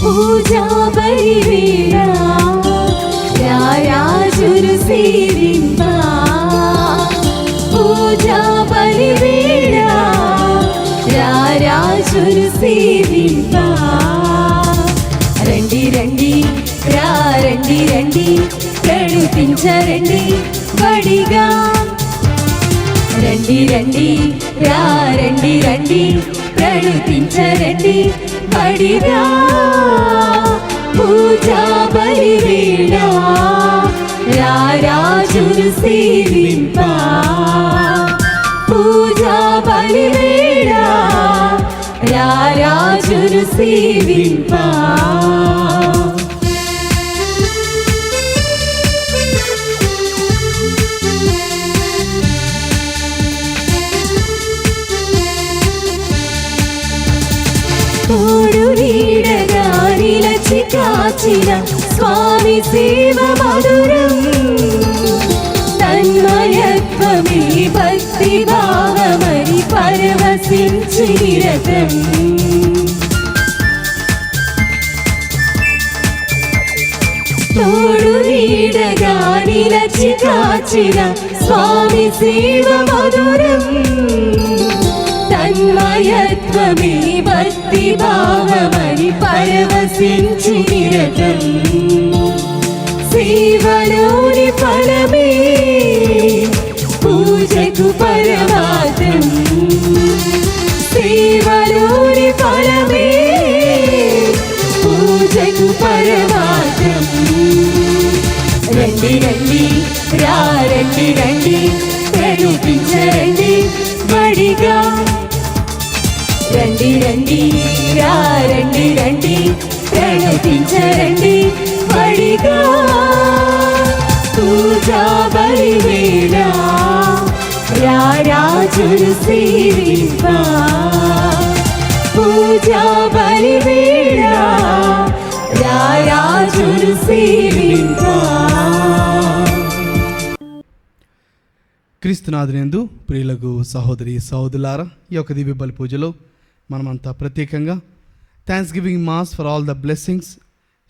పూజా బలివేళ రారాజును సేవింపా, పూజా బలివేళ రారాజును సేవింపా. రండి రండి రండి రండి ప్రణుతించరండి బడిగా, రండి రండి రండి రండి ప్రణుతించరండి బడిగా. పూజా బలివేళ రారాజును సేవింపా, పూజా బలివేళ రారాజును సేవింపా. తోడు నీడగా నిలచి కాచిన స్వామి సేవ మధురం, తన్మయత్వమే భక్తి భావమని పరవశించి నిరతం. తోడు నీడగా నిలచి కాచిన స్వామి సేవ మధురం, తన్మయత్వమే భక్తి భావమని పరవశించి నిరతం. సేవలోని ఫలమే పూజకు పరమార్థం, సేవలోని ఫలమే పూజకు పరమార్థం. రండి రండి రండి రండి ప్రణుతించరండి బడిగా, రండి రండి రండి రండి ప్రణుతించరండి బడిగా. పూజా బలివేళ రారాజును సేవింపా, పూజా బలివేళ రారాజును సేవింపా. క్రీస్తునాథునందు ప్రియులకు సహోదరి సహోదరులారా, ఈ యొక్క దివ్య బలి పూజలో మనమంతా ప్రత్యేకంగా thanksgiving mass for all the blessings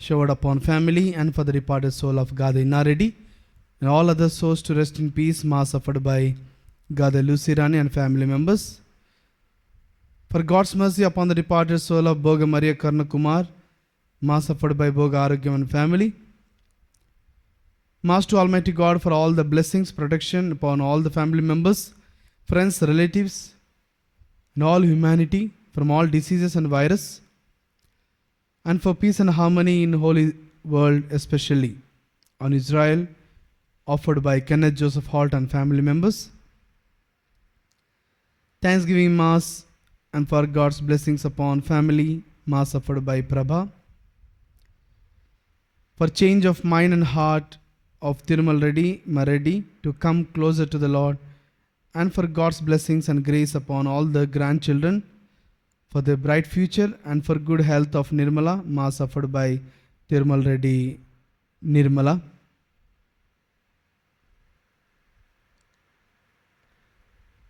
showered upon family and for the departed soul of father Innareddy and all other souls to rest in peace, mass offered by father Lucy Rani and family members. For God's mercy upon the departed soul of Boga Maria Karna Kumar, mass offered by Boga Arogyam and family. Mass to Almighty God for all the blessings, protection upon all the family members, friends, relatives, and all humanity from all diseases and virus, and for peace and harmony in holy world, especially on Israel, offered by Kenneth Joseph Holt and family members. Thanksgiving Mass and for God's blessings upon family, Mass offered by Prabha. For change of mind and heart of Thirumal Reddy Mareddy to come closer to the Lord, and for God's blessings and grace upon all the grandchildren, for their bright future, and for good health of Nirmala, Mass offered by Thirumal Reddy Nirmala.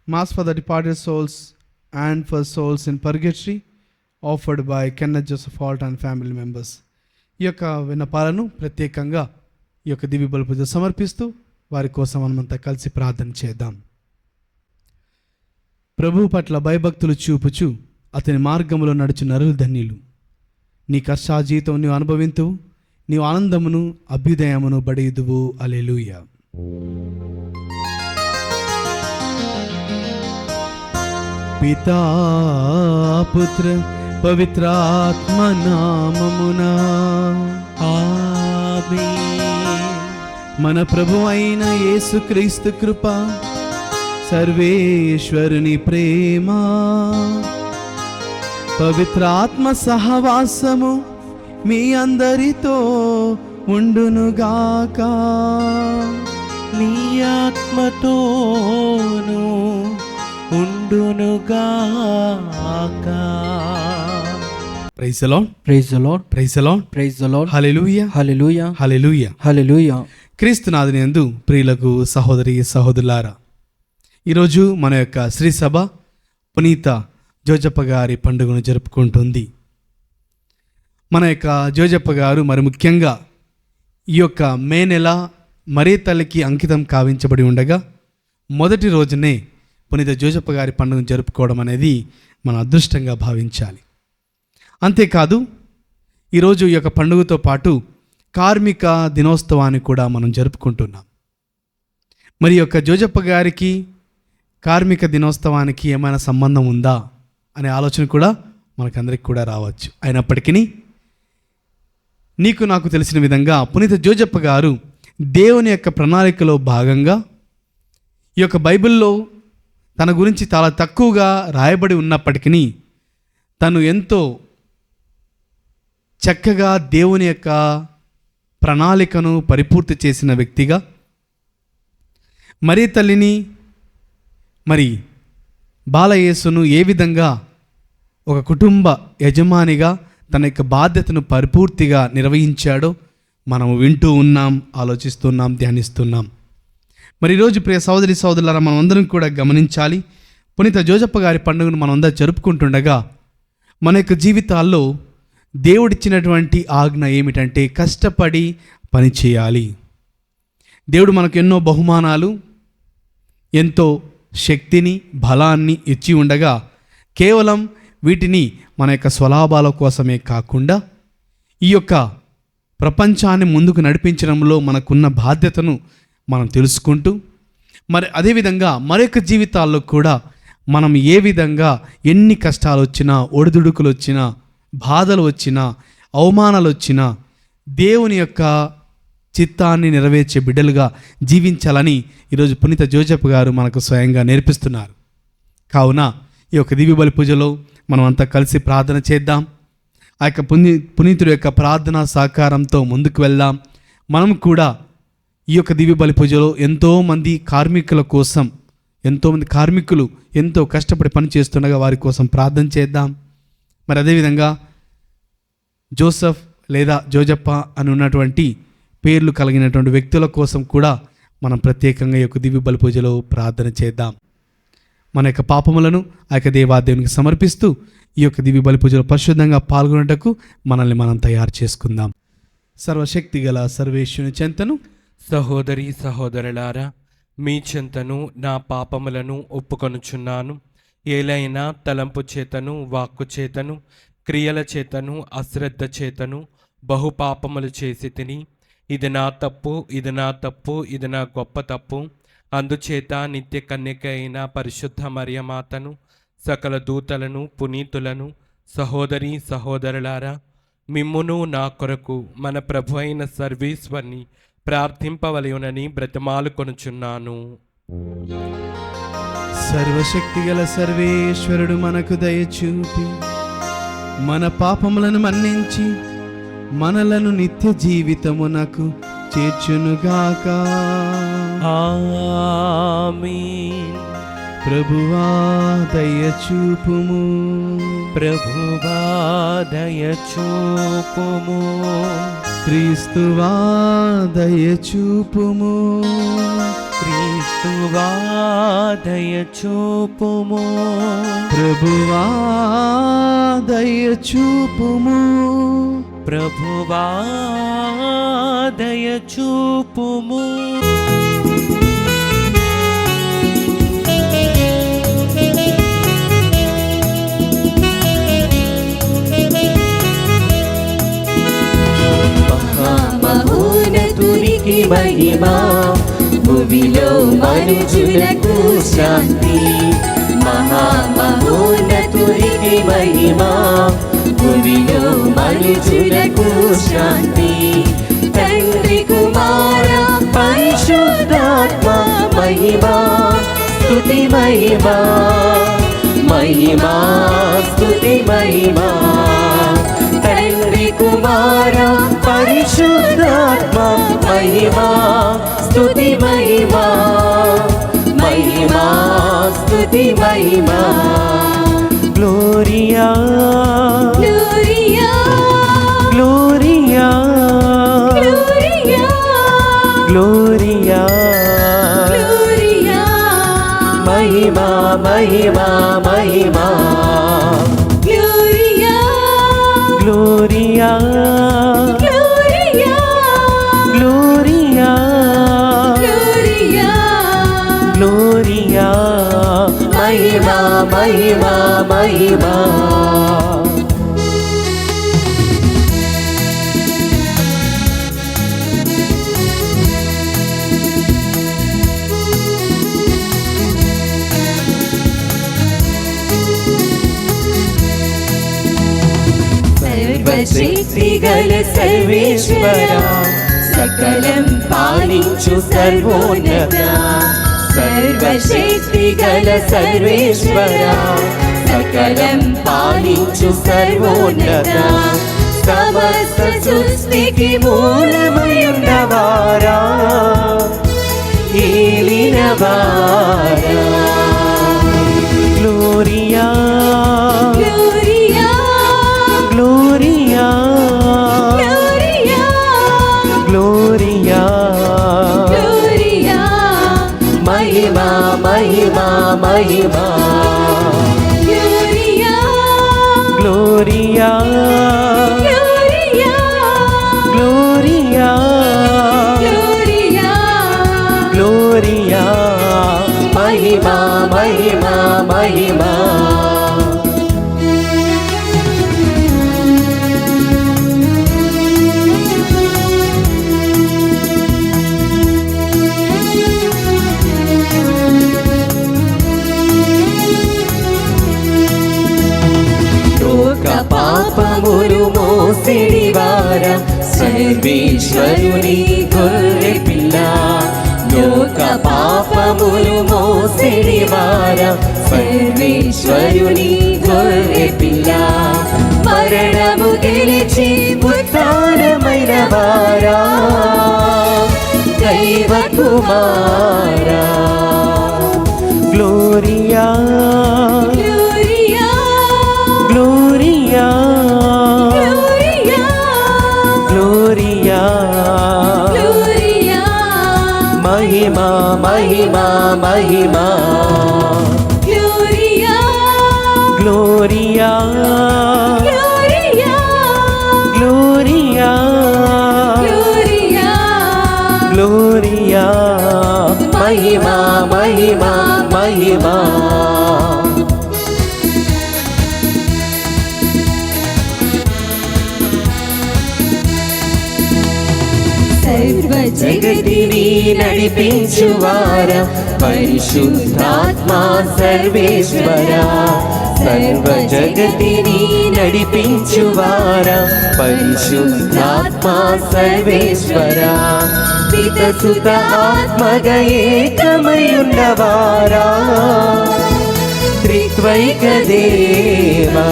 Mass for the departed souls and for souls in purgatory, offered by Kenneth Joseph Holt and family members. ఈ యొక్క విన్నపాలను ప్రత్యేకంగా ఈ యొక్క దివ్య బలి పూజ సమర్పిస్తూ వారి కోసం మనమంతా కలిసి ప్రార్థన చేద్దాం. ప్రభువు పట్ల భయభక్తులు చూపుచు అతని మార్గములో నడుచు నరులు ధన్యులు. నీ కర్షా జీవితం నీవు అనుభవింతు, నీవు ఆనందమును అభ్యుదయమును బడియుదువు. హల్లెలూయా. పితా పుత్ర పవిత్రాత్మ నామమునా ఆమేన్. మన ప్రభు అయిన యేసుక్రీస్తు కృప, సర్వేశ్వరుని ప్రేమ, పవిత్ర ఆత్మ సహవాసము మీ అందరితో ఉండునుగాక. నీ ఆత్మతోను ఉండునుగాక. Praise the Lord, praise the Lord, praise the Lord, praise the Lord. Hallelujah, hallelujah, hallelujah. Hallelujah. క్రీస్తునాథుని యందు ప్రియులకు సహోదరి సహోదరులారా, ఈరోజు మన యొక్క శ్రీ సభ పునీత జోజప్ప గారి పండుగను జరుపుకుంటుంది. మన యొక్క జోజప్ప గారు మరి ముఖ్యంగా ఈ యొక్క మే నెల మరీ తల్లికి అంకితం కావించబడి ఉండగా మొదటి రోజునే పునీత జోజప్ప గారి పండుగను జరుపుకోవడం అనేది మన అదృష్టంగా భావించాలి. అంతేకాదు ఈరోజు ఈ యొక్క పండుగతో పాటు కార్మిక దినోత్సవాన్ని కూడా మనం జరుపుకుంటున్నాం. మరి యొక్క జోజప్ప గారికి కార్మిక దినోత్సవానికి ఏమైనా సంబంధం ఉందా అనే ఆలోచన కూడా మనకందరికి కూడా రావచ్చు. అయినప్పటికీ నీకు నాకు తెలిసిన విధంగా పునీత జోజప్ప గారు దేవుని యొక్క ప్రణాళికలో భాగంగా ఈ యొక్క బైబిల్లో తన గురించి చాలా తక్కువగా రాయబడి ఉన్నప్పటికీ తను ఎంతో చక్కగా దేవుని యొక్క ప్రణాళికను పరిపూర్తి చేసిన వ్యక్తిగా, మరీ తల్లిని మరి బాలయేసును ఏ విధంగా ఒక కుటుంబ యజమానిగా తన యొక్క బాధ్యతను పరిపూర్తిగా నిర్వహించాడో మనము వింటూ ఉన్నాం, ఆలోచిస్తున్నాం, ధ్యానిస్తున్నాం. మరి ఈరోజు ప్రియ సహోదరి సహోదరులారా, మనం అందరం కూడా గమనించాలి. పునీత జోజప్ప గారి పండుగను మనం అందరూ జరుపుకుంటుండగా మన యొక్క జీవితాల్లో దేవుడిచ్చినటువంటి ఆజ్ఞ ఏమిటంటే కష్టపడి పని చేయాలి. దేవుడు మనకు ఎన్నో బహుమానాలు, ఎంతో శక్తిని, బలాన్ని ఇచ్చి ఉండగా కేవలం వీటిని మన యొక్క స్వలాభాల కోసమే కాకుండా ఈ యొక్క ప్రపంచాన్ని ముందుకు నడిపించడంలో మనకున్న బాధ్యతను మనం తెలుసుకుంటూ, మరి అదేవిధంగా మరొక జీవితాల్లో కూడా మనం ఏ విధంగా ఎన్ని కష్టాలు వచ్చినా, ఒడిదుడుకులు వచ్చినా, బాధలు వచ్చినా, అవమానాలు వచ్చినా దేవుని యొక్క చిత్తాన్ని నెరవేర్చే బిడ్డలుగా జీవించాలని ఈరోజు పునీత జోజప్ప గారు మనకు స్వయంగా నేర్పిస్తున్నారు. కావున ఈ యొక్క దివ్య బలి పూజలో మనం అంతా కలిసి ప్రార్థన చేద్దాం. ఆ యొక్క పునీతుడి యొక్క ప్రార్థనా సహకారంతో ముందుకు వెళ్దాం. మనం కూడా ఈ యొక్క దివ్య బలి పూజలో ఎంతోమంది కార్మికుల కోసం, ఎంతోమంది కార్మికులు ఎంతో కష్టపడి పని చేస్తుండగా వారి కోసం ప్రార్థన చేద్దాం. మరి అదేవిధంగా జోసెఫ్ లేదా జోజప్ప అని ఉన్నటువంటి పేర్లు కలిగినటువంటి వ్యక్తుల కోసం కూడా మనం ప్రత్యేకంగా ఈ యొక్క దివ్య బలి పూజలో ప్రార్థన చేద్దాం. మన యొక్క పాపములను ఆ యొక్క దేవాదేవునికి సమర్పిస్తూ ఈ యొక్క దివ్య బలి పూజలో పరిశుద్ధంగా పాల్గొనేటకు మనల్ని మనం తయారు చేసుకుందాం. సర్వశక్తి గల సర్వేశ్వరుని చెంతను, సహోదరి సహోదరులారా, మీ చెంతను నా పాపములను ఒప్పుకొనుచున్నాను. ఏలైనా తలంపు చేతను, వాక్కు చేతను, క్రియల చేతను, అశ్రద్ధ చేతను బహుపాపములు చేసి తిని, ఇది నా తప్పు, ఇది నా తప్పు, ఇది నా గొప్ప తప్పు. అందుచేత నిత్య కన్యక అయిన పరిశుద్ధ మరియమాతను, సకల దూతలను, పునీతులను, సహోదరి సహోదరులారా, మిమ్మును నా కొరకు మన ప్రభు అయిన సర్వేశ్వరుని ప్రార్థింపవలయునని బ్రతిమాలు కొనుచున్నాను. సర్వశక్తి గల సర్వేశ్వరుడు మనకు దయచూపి మన పాపములను మన్నించి మనలను నిత్య జీవితమునకు చేర్చునుగాక. ఆమేన్. ప్రభువా దయచూపుము, ప్రభువా దయచూపుము. క్రీస్తువా దయచూపుము, క్రీస్తువా దయచూపుము. ప్రభువా దయచూపుము, ప్రభువా దయచూపుము. మహోన్నతునికి మహిమా, భూమిలో మనుషులకు శాంతి. మహామహోన్నతునికి మహిమా, భూమిలో మనుషులకు శాంతి. తండ్రి కుమార పరిశుద్ధాత్మ మహిమా, స్తుతి మహిమా. మహిమా స్తుతి మహిమా తండ్రి కుమార పరిశుద్ధాత్మ మహిమా స్తుతి మహిమా మహిమా స్తుతి మహిమా Gloria Gloria, Gloria Gloria, Gloria Gloria, మహిమా మహిమా మహిమా Gloria, Gloria Gloria, Gloria Gloria, Gloria మహిమా మహిమా మహిమా సర్వశక్తిగల సర్వేశ్వర సకలం పాలించు సర్వోన్నత సర్వశక్తిగల సర్వేశ్వర సకలం పాలించు సర్వోన్నత సమస్త సృష్టికి మూలమయున్నవారా ఏలినవారా Gloria Gloria, Gloria Gloria, Gloria Gloria, మహిమా మహిమా మహిమా Gloria, Gloria Gloria, Gloria Gloria, Gloria మహిమా మహిమా మహిమా లోక పాపములు మోసిడివార సర్వేశ్వరుని గొర్రె పిల్ల లోక పాపములు మోసిడివార సర్వేశ్వరుని గొర్రె పిల్ల మరణము గెలిచి ఉత్థానమైన వారా దైవ కుమారా Gloria Gloria, Gloria Gloria, Gloria Gloria, మహిమా మహిమా మహిమా Gloria, Gloria Gloria, Gloria Gloria, Gloria మహిమా మహిమా మహిమా సర్వ జగతిని నడిపించువార పరిశుద్ధాత్మ సర్వేశ్వర సర్వ జగతిని నడిపించువార పరిశుద్ధాత్మ సర్వేశ్వర పితసుత ఆత్మగ ఏకమయున్నవారా త్రిత్వైక దేవా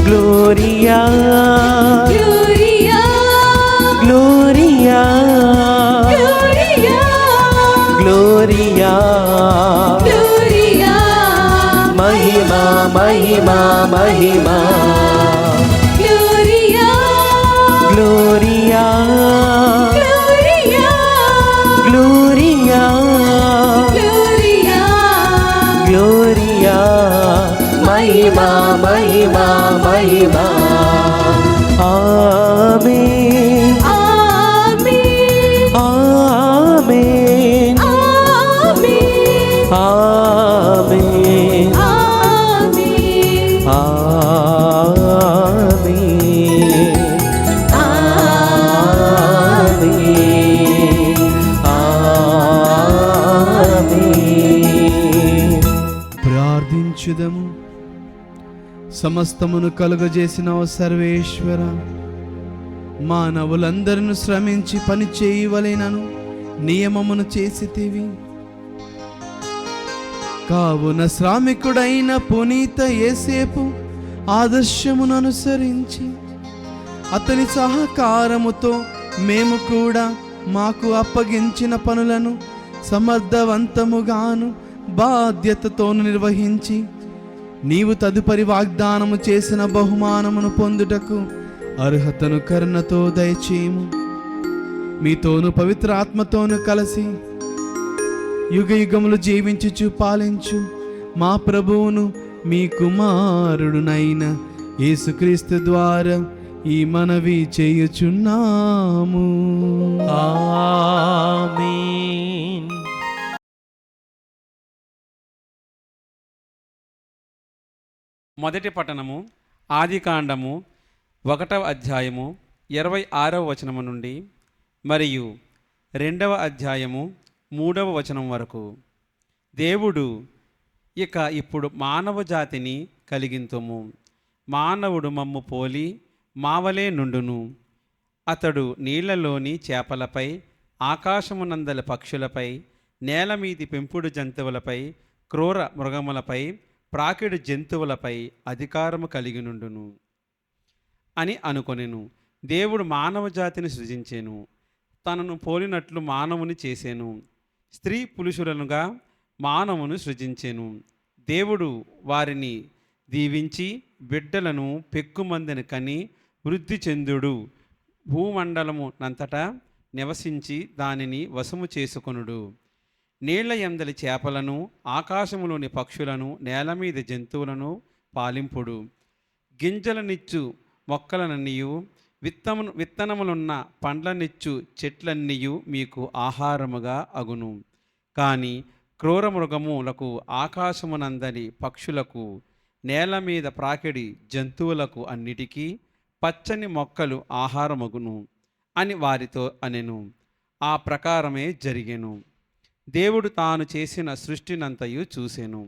Gloria Gloria, Gloria Gloria, Gloria Gloria, మహిమా మహిమా మహిమా Gloria, Gloria Gloria, Gloria Gloria, Gloria మహిమా మహిమా మహిమా amen Amen, amen Amen, amen Amen, amen amen ప్రార్థించుదము. సమస్తమును కలుగజేసిన ఓ సర్వేశ్వర, మానవులందరిని శ్రమించి పని చేయవలెనను నియమమును చేసితివి. కావున శ్రామికుడైన పునీత యేసేపు ఆదర్శమును అనుసరించి అతని సహకారముతో మేము కూడా మాకు అప్పగించిన పనులను సమర్థవంతముగాను బాధ్యతతోను నిర్వహించి నీవు తదుపరి వాగ్దానము చేసిన బహుమానమును పొందుటకు అర్హతను కరుణతో దయచేయము. మీతోను పవిత్ర ఆత్మతోను కలిసి యుగ యుగములు జీవించుచు పాలించు మా ప్రభువును మీ కుమారుడునైన యేసుక్రీస్తు ద్వారా ఈ మనవి చేయుచున్నాము. ఆమేన్. మొదటి పట్టణము ఆదికాండము 1వ అధ్యాయము 26వ వచనము నుండి మరియు 2వ అధ్యాయము 3వ వచనం వరకు. దేవుడు ఇప్పుడు మానవ జాతిని కలిగింతుము, మానవుడు మమ్ము పోలి మావలే నుండును. అతడు నీళ్లలోని చేపలపై, ఆకాశమునందల పక్షులపై, నేల మీది పెంపుడు జంతువులపై, క్రూర మృగములపై, ప్రాకిడు జంతువులపై అధికారము కలిగి నుండును అని అనుకొనెను. దేవుడు మానవ జాతిని సృజించెను, తనను పోలినట్లు మానవుని చేసెను, స్త్రీ పురుషులనుగా మానవును సృజించెను. దేవుడు వారిని దీవించి బిడ్డలను పెక్కుమందిని కని వృద్ధి చెందుడు, భూమండలము నంతటా నివసించి దానిని వశము చేసుకొనుడు. నీళ్ల యందలి చేపలను, ఆకాశములోని పక్షులను, నేల మీద జంతువులను పాలింపుడు. గింజలనిచ్చు మొక్కలనన్నీయు, విత్తనములున్న పండ్లనిచ్చు చెట్లన్నీయు మీకు ఆహారముగా అగును. కానీ క్రూర మృగములకు, ఆకాశమునందలి పక్షులకు, నేల మీద ప్రాకిడి జంతువులకు అన్నిటికీ పచ్చని మొక్కలు ఆహారమగును అని వారితో అనెను. ఆ ప్రకారమే జరిగెను. దేవుడు తాను చేసిన సృష్టినంతయు చూసెను,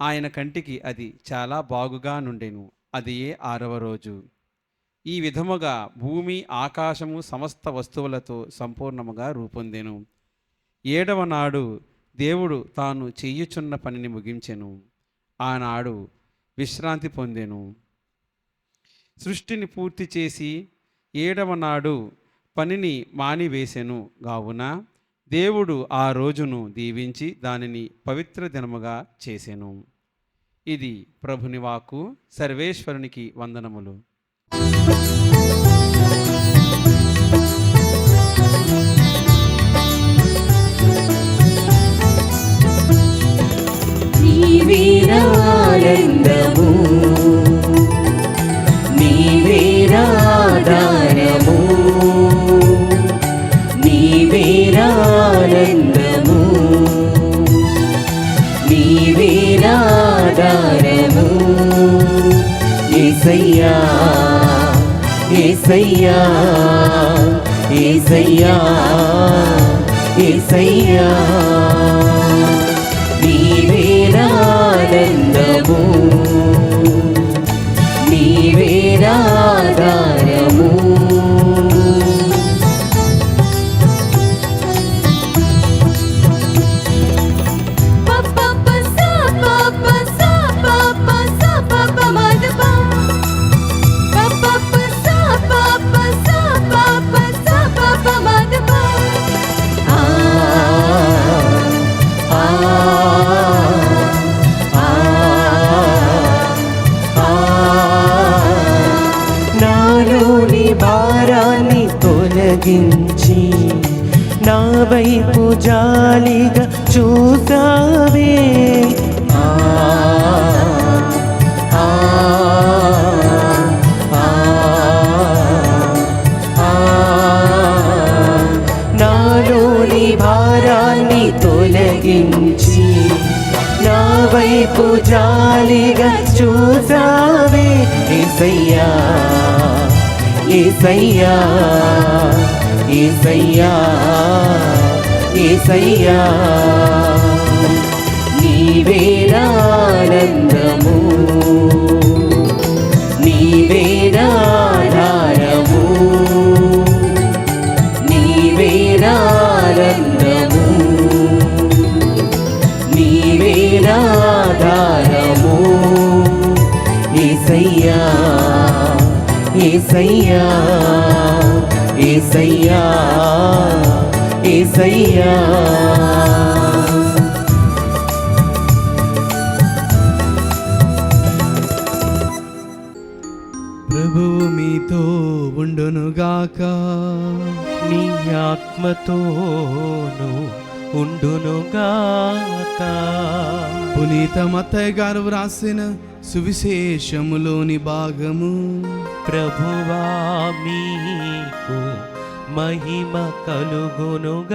ఆయన కంటికి అది చాలా బాగుగా నుండెను. అది 6వ రోజు. ఈ విధముగా భూమి ఆకాశము సమస్త వస్తువులతో సంపూర్ణముగా రూపొందెను. 7వ నాడు దేవుడు తాను చెయ్యుచున్న పనిని ముగించెను. ఆనాడు విశ్రాంతి పొందెను. సృష్టిని పూర్తి చేసి 7వ నాడు పనిని మానివేసెను. కావున దేవుడు ఆ రోజును దీవించి దానిని పవిత్ర దినముగా చేసెను. ఇది ప్రభుని వాక్కు. సర్వేశ్వరునికి వందనములు. నీవేరానందము, నీవేరాధారము, నీవేరానందము, నీవేరాధారము. యేసయ్యా, యేసయ్యా, యేసయ్యా, యేసయ్యా. నీవేరానందము, నీవేరాధారము. నాలోని భారాన్ని తొలగించి నా వైపు జాలిగా చూసావే. ఆ ఆ ఆ ఆ నాలోని భారాన్ని తొలగించి నా వైపు జాలిగా చూసావే. యేసయ్యా, యేసయ్యా, యేసయ్యా, యేసయ్యా. నీవేరానందము, నీవేరాధారము, నీవేరానందము, నీవేరాధారము. యేసయ్యా యేసయ్యా యేసయ్యా యేసయ్యా. ప్రభువు మీతో ఉండునుగాక. నీ ఆత్మతోను ఉండునుగాక. పునీత మత్తయ్య గారు వ్రాసిన సువిశేషములోని భాగము. ప్రభువా మీకు మహిమ కలుగునుగాక.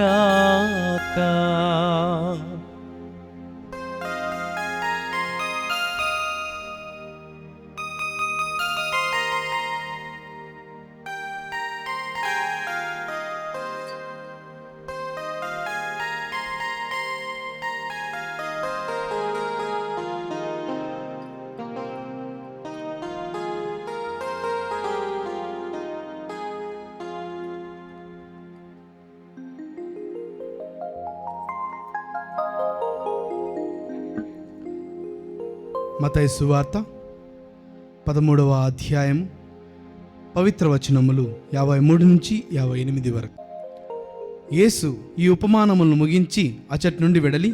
మత్తయి సువార్త 13వ అధ్యాయం పవిత్ర వచనములు 53 నుంచి 58 వరకు. యేసు ఈ ఉపమానములను ముగించి అచటి నుండి వెడలి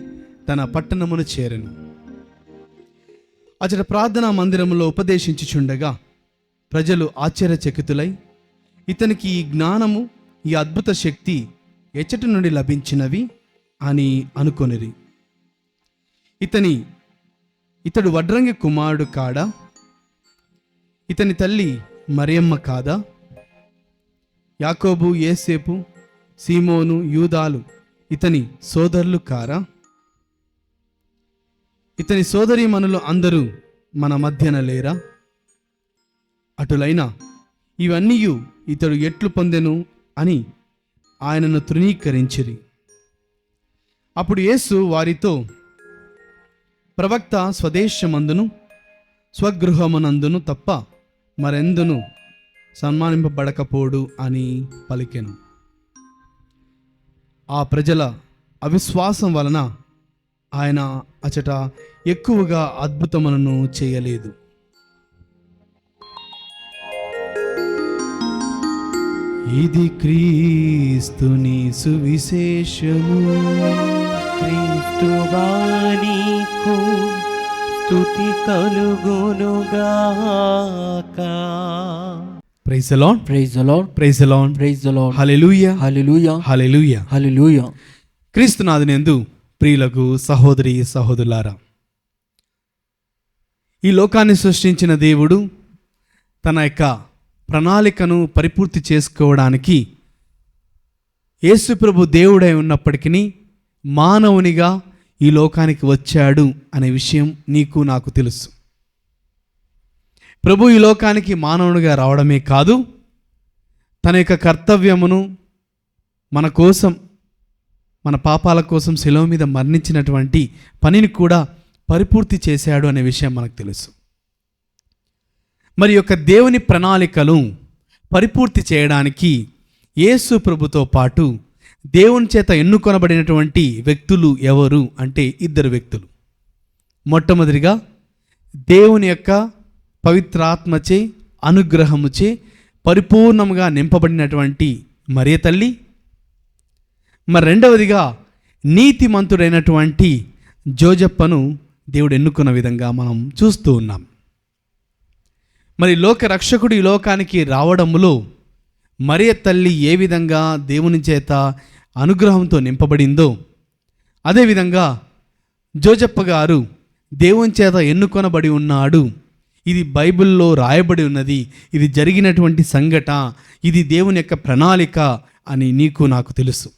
తన పట్టణమును చేరెను. అచట ప్రార్థనా మందిరములో ఉపదేశించుచుండగా ప్రజలు ఆశ్చర్యచకితులై ఇతనికి ఈ జ్ఞానము ఈ అద్భుత శక్తి ఎచ్చటి నుండి లభించినవి అని అనుకొనిరి. ఇతడు వడ్రంగి కుమారుడు కాడా? ఇతని తల్లి మరియమ్మ కాదా? యాకోబు, యేసేపు, సీమోను, యూదాలు ఇతని సోదరులు కారా? ఇతని సోదరీమణులు అందరూ మన మధ్యన లేరా? అటులైనా ఇవన్నీ ఇతడు ఎట్లు పొందెను అని ఆయనను తృణీకరించిరి. అప్పుడు యేసు వారితో, ప్రవక్త స్వదేశమందును స్వగృహమునందును తప్ప మరెందును సన్మానింపబడకపోడు అని పలికెను. ఆ ప్రజల అవిశ్వాసం వలన ఆయన అచట ఎక్కువగా అద్భుతములను చేయలేదు. ఇది క్రీస్తుని సువిశేషము. క్రీస్తువా నీకు స్తుతి కలుగునుగాక. Praise the Lord, Praise the Lord. Praise the Lord, Praise the Lord. హల్లెలూయా, Hallelujah. హల్లెలూయా. Hallelujah. క్రీస్తునాథునందు ప్రియులకు సహోదరి సహోదరులారా, ఈ లోకాన్ని సృష్టించిన దేవుడు తన యొక్క ప్రణాళికను పరిపూర్తి చేసుకోవడానికి యేసుప్రభు దేవుడై ఉన్నప్పటికీ మానవునిగా ఈ లోకానికి వచ్చాడు అనే విషయం నీకు నాకు తెలుసు. ప్రభు ఈ లోకానికి మానవునిగా రావడమే కాదు, తన యొక్క కర్తవ్యమును మన కోసం, మన పాపాల కోసం శిలువ మీద మరణించినటువంటి పనిని కూడా పరిపూర్తి చేశాడు అనే విషయం మనకు తెలుసు. మరి యొక్క దేవుని ప్రణాళికలు పరిపూర్తి చేయడానికి యేసు ప్రభుతో పాటు దేవుని చేత ఎన్నుకొనబడినటువంటి వ్యక్తులు ఎవరు అంటే ఇద్దరు వ్యక్తులు. మొట్టమొదటిగా దేవుని యొక్క పవిత్రాత్మచే అనుగ్రహముచే పరిపూర్ణముగా నింపబడినటువంటి మరియ తల్లి, మరి రెండవదిగా నీతిమంతుడైనటువంటి జోజప్పను దేవుడు ఎన్నుకున్న విధంగా మనం చూస్తూ ఉన్నాం. మరి లోక రక్షకుడు ఈ లోకానికి రావడములో మరియ తల్లి ఏ విధంగా దేవుని చేత అనుగ్రహంతో నింపబడిందో, అదేవిధంగా జోజప్ప గారు దేవుని చేత ఎన్నుకొనబడి ఉన్నాడు. ఇది బైబిల్లో రాయబడి ఉన్నది, ఇది జరిగినటువంటి సంఘటన, ఇది దేవుని యొక్క ప్రణాళిక అని నీకు నాకు తెలుసు.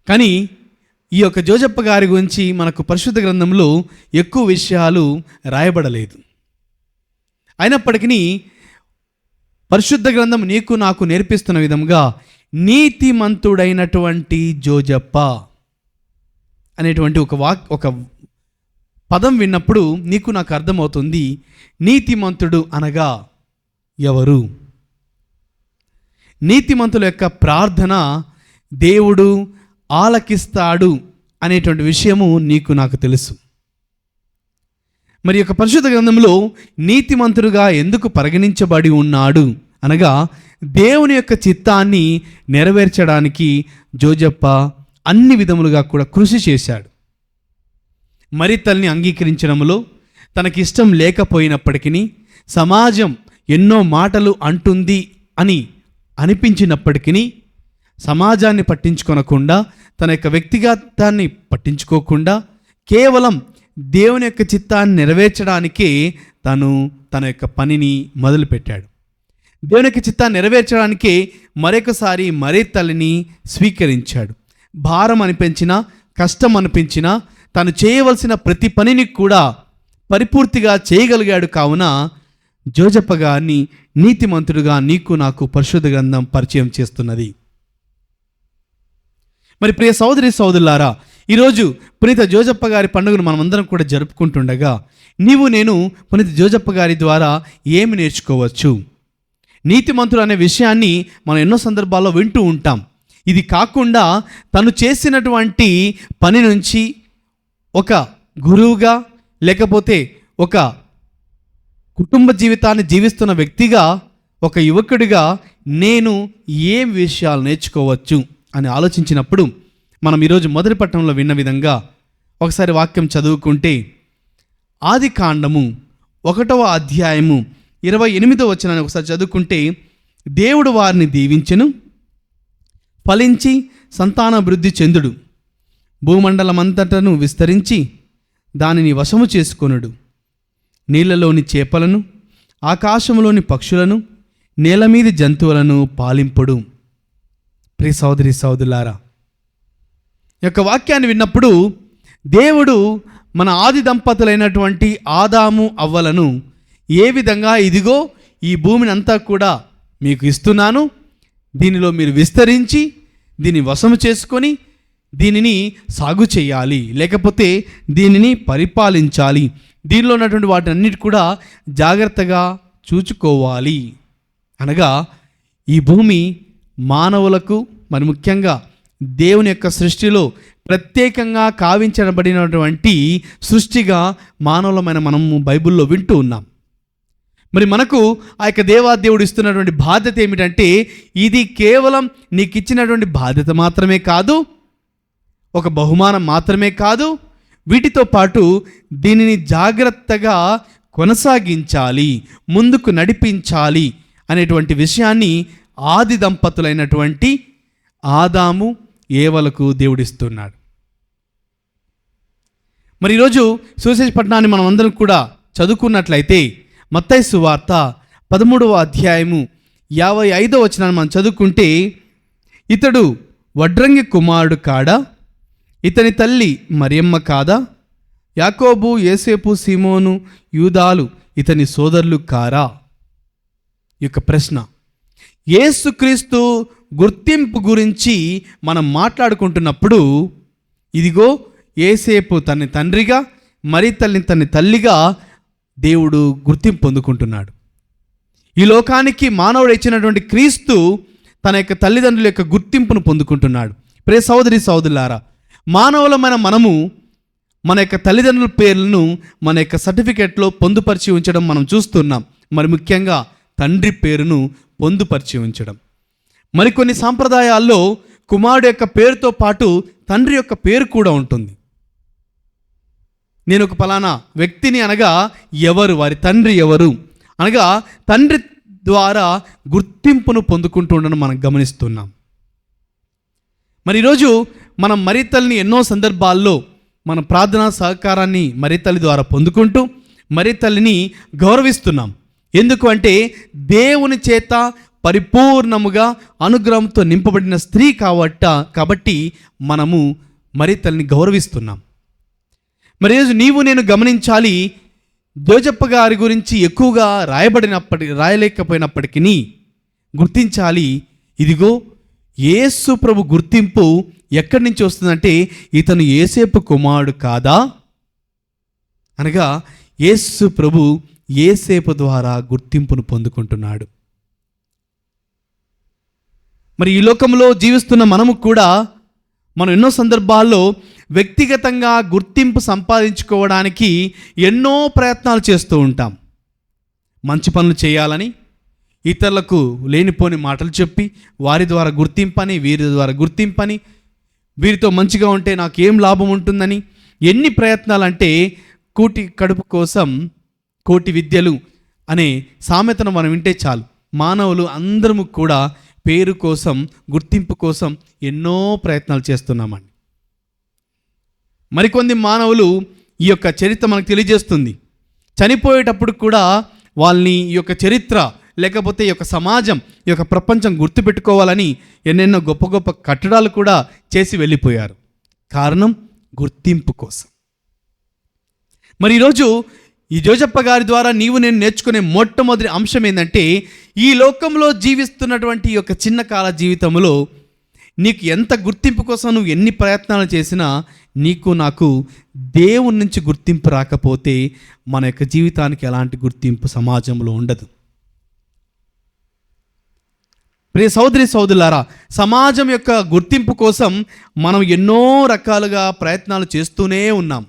కానీ ఈ యొక్క జోజప్ప గారి గురించి మనకు పరిశుద్ధ గ్రంథంలో ఎక్కువ విషయాలు రాయబడలేదు. అయినప్పటికీ పరిశుద్ధ గ్రంథం నీకు నాకు నేర్పిస్తున్న విధంగా నీతిమంతుడైనటువంటి జోజప్ప అనేటువంటి ఒక పదం విన్నప్పుడు నీకు నాకు అర్థమవుతుంది, నీతిమంతుడు అనగా ఎవరు? నీతిమంతుల యొక్క ప్రార్థన దేవుడు ఆలకిస్తాడు అనేటువంటి విషయము నీకు నాకు తెలుసు. మరి యొక్క పరిశుద్ధ గ్రంథంలో నీతిమంతుడుగా ఎందుకు పరిగణించబడి ఉన్నాడు అనగా దేవుని యొక్క చిత్తాన్ని నెరవేర్చడానికి జోజప్ప అన్ని విధములుగా కూడా కృషి చేశాడు. మరి తల్లిని అంగీకరించడంలో తనకిష్టం లేకపోయినప్పటికీ, సమాజం ఎన్నో మాటలు అంటుంది అని అనిపించినప్పటికీ సమాజాన్ని పట్టించుకొనకుండా, తన యొక్క వ్యక్తిగతాన్ని పట్టించుకోకుండా కేవలం దేవుని యొక్క చిత్తాన్ని నెరవేర్చడానికే తన యొక్క పనిని మొదలుపెట్టాడు. దేవుని యొక్క చిత్తాన్ని నెరవేర్చడానికే మరొకసారి మరీ తల్లిని స్వీకరించాడు. భారం అనిపించినా, కష్టం అనిపించినా తను చేయవలసిన ప్రతి పనిని కూడా పరిపూర్తిగా చేయగలిగాడు. కావున జోజప్ప గారిని నీతిమంతుడుగా నీకు నాకు పరిశుద్ధ గ్రంథం పరిచయం చేస్తున్నది. మరి ప్రియ సోదరి సోదరులారా, ఈరోజు పునీత జోజప్ప గారి పండుగను మనమందరం కూడా జరుపుకుంటుండగా నీవు నేను పునీత జోజప్ప గారి ద్వారా ఏమి నేర్చుకోవచ్చు? నీతిమంతుడు అనే విషయాన్ని మనం ఎన్నో సందర్భాల్లో వింటూ ఉంటాం. ఇది కాకుండా తను చేసినటువంటి పని నుంచి ఒక గురువుగా, లేకపోతే ఒక కుటుంబ జీవితాన్ని జీవిస్తున్న వ్యక్తిగా, ఒక యువకుడిగా నేను ఏం విషయాలు నేర్చుకోవచ్చు అని ఆలోచించినప్పుడు మనం ఈరోజు మొదటి పట్టణంలో విన్న విధంగా ఒకసారి వాక్యం చదువుకుంటే, ఆదికాండము 1వ అధ్యాయము 28వ వచనాన్ని ఒకసారి చదువుకుంటే, దేవుడు వారిని దీవించెను, ఫలించి సంతానాభివృద్ధి చెందుడు, భూమండలమంతటను విస్తరించి దానిని వశము చేసుకొనుడు, నీళ్లలోని చేపలను, ఆకాశంలోని పక్షులను, నేల మీది జంతువులను పాలింపుడు. ప్రియ సోదరి సోదరులారా, ఈ యొక్క వాక్యాన్ని విన్నప్పుడు దేవుడు మన ఆది దంపతులైనటువంటి ఆదాము అవ్వలను ఏ విధంగా, ఇదిగో ఈ భూమిని అంతా కూడా మీకు ఇస్తున్నాను, దీనిలో మీరు విస్తరించి దీన్ని వశము చేసుకొని దీనిని సాగు చేయాలి, లేకపోతే దీనిని పరిపాలించాలి, దీనిలో ఉన్నటువంటి వాటన్నిటి కూడా జాగ్రత్తగా చూచుకోవాలి అనగా, ఈ భూమి మానవులకు, మరి ముఖ్యంగా దేవుని యొక్క సృష్టిలో ప్రత్యేకంగా కావించబడినటువంటి సృష్టిగా మానవులమైన మనము బైబిల్లో వింటూ ఉన్నాం. మరి మనకు ఆ యొక్క దేవాదేవుడు ఇస్తున్నటువంటి బాధ్యత ఏమిటంటే, ఇది కేవలం నీకు ఇచ్చినటువంటి బాధ్యత మాత్రమే కాదు, ఒక బహుమానం మాత్రమే కాదు, వీటితో పాటు దీనిని జాగ్రత్తగా కొనసాగించాలి, ముందుకు నడిపించాలి అనేటువంటి విషయాన్ని ఆది దంపతులైనటువంటి ఆదాము ఏవలకు దేవుడిస్తున్నాడు. మరి ఈరోజు సువిశేష పట్టణాన్ని మనం అందరం కూడా చదువుకున్నట్లయితే మత్తయి సువార్త 13వ అధ్యాయము 55వ వచనాన్ని మనం చదువుకుంటే, ఇతడు వడ్రంగి కుమారుడు కాడా, ఇతని తల్లి మరియమ్మ కాదా, యాకోబు, యేసేపు, సీమోను, యూదాలు ఇతని సోదరులు కారా? ఈ యొక్క ప్రశ్న యేసుక్రీస్తు గుర్తింపు గురించి మనం మాట్లాడుకుంటున్నప్పుడు, ఇదిగో యేసేపు తన తండ్రిగా, మరి తల్లిని తన తల్లిగా దేవుడు గుర్తింపు పొందుకుంటున్నాడు. ఈ లోకానికి మానవుడు ఇచ్చినటువంటి క్రీస్తు తన యొక్క తల్లిదండ్రుల యొక్క గుర్తింపును పొందుకుంటున్నాడు. ప్రియ సోదరి సోదరులారా, మానవులమైన మనము మన యొక్క తల్లిదండ్రుల పేర్లను మన యొక్క సర్టిఫికెట్లో పొందుపరిచి ఉంచడం మనం చూస్తున్నాం. మరి ముఖ్యంగా తండ్రి పేరును పొందుపరిచి ఉంచడం. మరికొన్ని సాంప్రదాయాల్లో కుమారుడు యొక్క పేరుతో పాటు తండ్రి యొక్క పేరు కూడా ఉంటుంది. నేను ఒక పలానా వ్యక్తిని అనగా ఎవరు, వారి తండ్రి ఎవరు అనగా తండ్రి ద్వారా గుర్తింపును పొందుకుంటూ ఉండడం మనం గమనిస్తున్నాం. మరి ఈరోజు మనం మరి తల్లిని ఎన్నో సందర్భాల్లో మన ప్రార్థనా సహకారాన్ని మరి తల్లి ద్వారా పొందుకుంటూ మరి తల్లిని గౌరవిస్తున్నాం. ఎందుకు అంటే దేవుని చేత పరిపూర్ణముగా అనుగ్రహంతో నింపబడిన స్త్రీ కాబట్టి మనము మరి తల్లిని గౌరవిస్తున్నాం. మరి ఈరోజు నీవు నేను గమనించాలి, జోజప్ప గారి గురించి ఎక్కువగా రాయలేకపోయినప్పటికీ గుర్తించాలి, ఇదిగో యేసు ప్రభు గుర్తింపు ఎక్కడి నుంచి వస్తుందంటే, ఇతను యేసేపు కుమారుడు కాదా అనగా యేసు ప్రభు యేసేపు ద్వారా గుర్తింపును పొందుకుంటున్నాడు. మరి ఈ లోకంలో జీవిస్తున్న మనము కూడా మనం ఎన్నో సందర్భాల్లో వ్యక్తిగతంగా గుర్తింపు సంపాదించుకోవడానికి ఎన్నో ప్రయత్నాలు చేస్తూ ఉంటాం. మంచి పనులు చేయాలని, ఇతరులకు లేనిపోని మాటలు చెప్పి వారి ద్వారా గుర్తింపని, వీరి ద్వారా గుర్తింపని, వీరితో మంచిగా ఉంటే నాకు ఏం లాభం ఉంటుందని ఎన్ని ప్రయత్నాలంటే కూటి కడుపు కోసం కోటి విద్యలు అనే సామెతను మనం వింటే చాలు. మానవులు అందరము కూడా పేరు కోసం, గుర్తింపు కోసం ఎన్నో ప్రయత్నాలు చేస్తున్నామండి. మరికొంది మానవులు ఈ యొక్క చరిత్ర మనకు తెలియజేస్తుంది. చనిపోయేటప్పుడు కూడా వాళ్ళని ఈ యొక్క చరిత్ర లేకపోతే ఈ యొక్క సమాజం, ఈ యొక్క ప్రపంచం గుర్తుపెట్టుకోవాలని ఎన్నెన్నో గొప్ప గొప్ప కట్టడాలు కూడా చేసి వెళ్ళిపోయారు. కారణం గుర్తింపు కోసం. మరి ఈరోజు ఈ జోజప్ప గారి ద్వారా నీవు నేను నేర్చుకునే మొట్టమొదటి అంశం ఏంటంటే, ఈ లోకంలో జీవిస్తున్నటువంటి ఈ యొక్క చిన్న కాల జీవితంలో నీకు ఎంత గుర్తింపు కోసం నువ్వు ఎన్ని ప్రయత్నాలు చేసినా నీకు నాకు దేవుని నుంచి గుర్తింపు రాకపోతే మన యొక్క జీవితానికి ఎలాంటి గుర్తింపు సమాజంలో ఉండదు. ప్రియ సోదరి సోదరులారా, సమాజం యొక్క గుర్తింపు కోసం మనం ఎన్నో రకాలుగా ప్రయత్నాలు చేస్తూనే ఉన్నాం.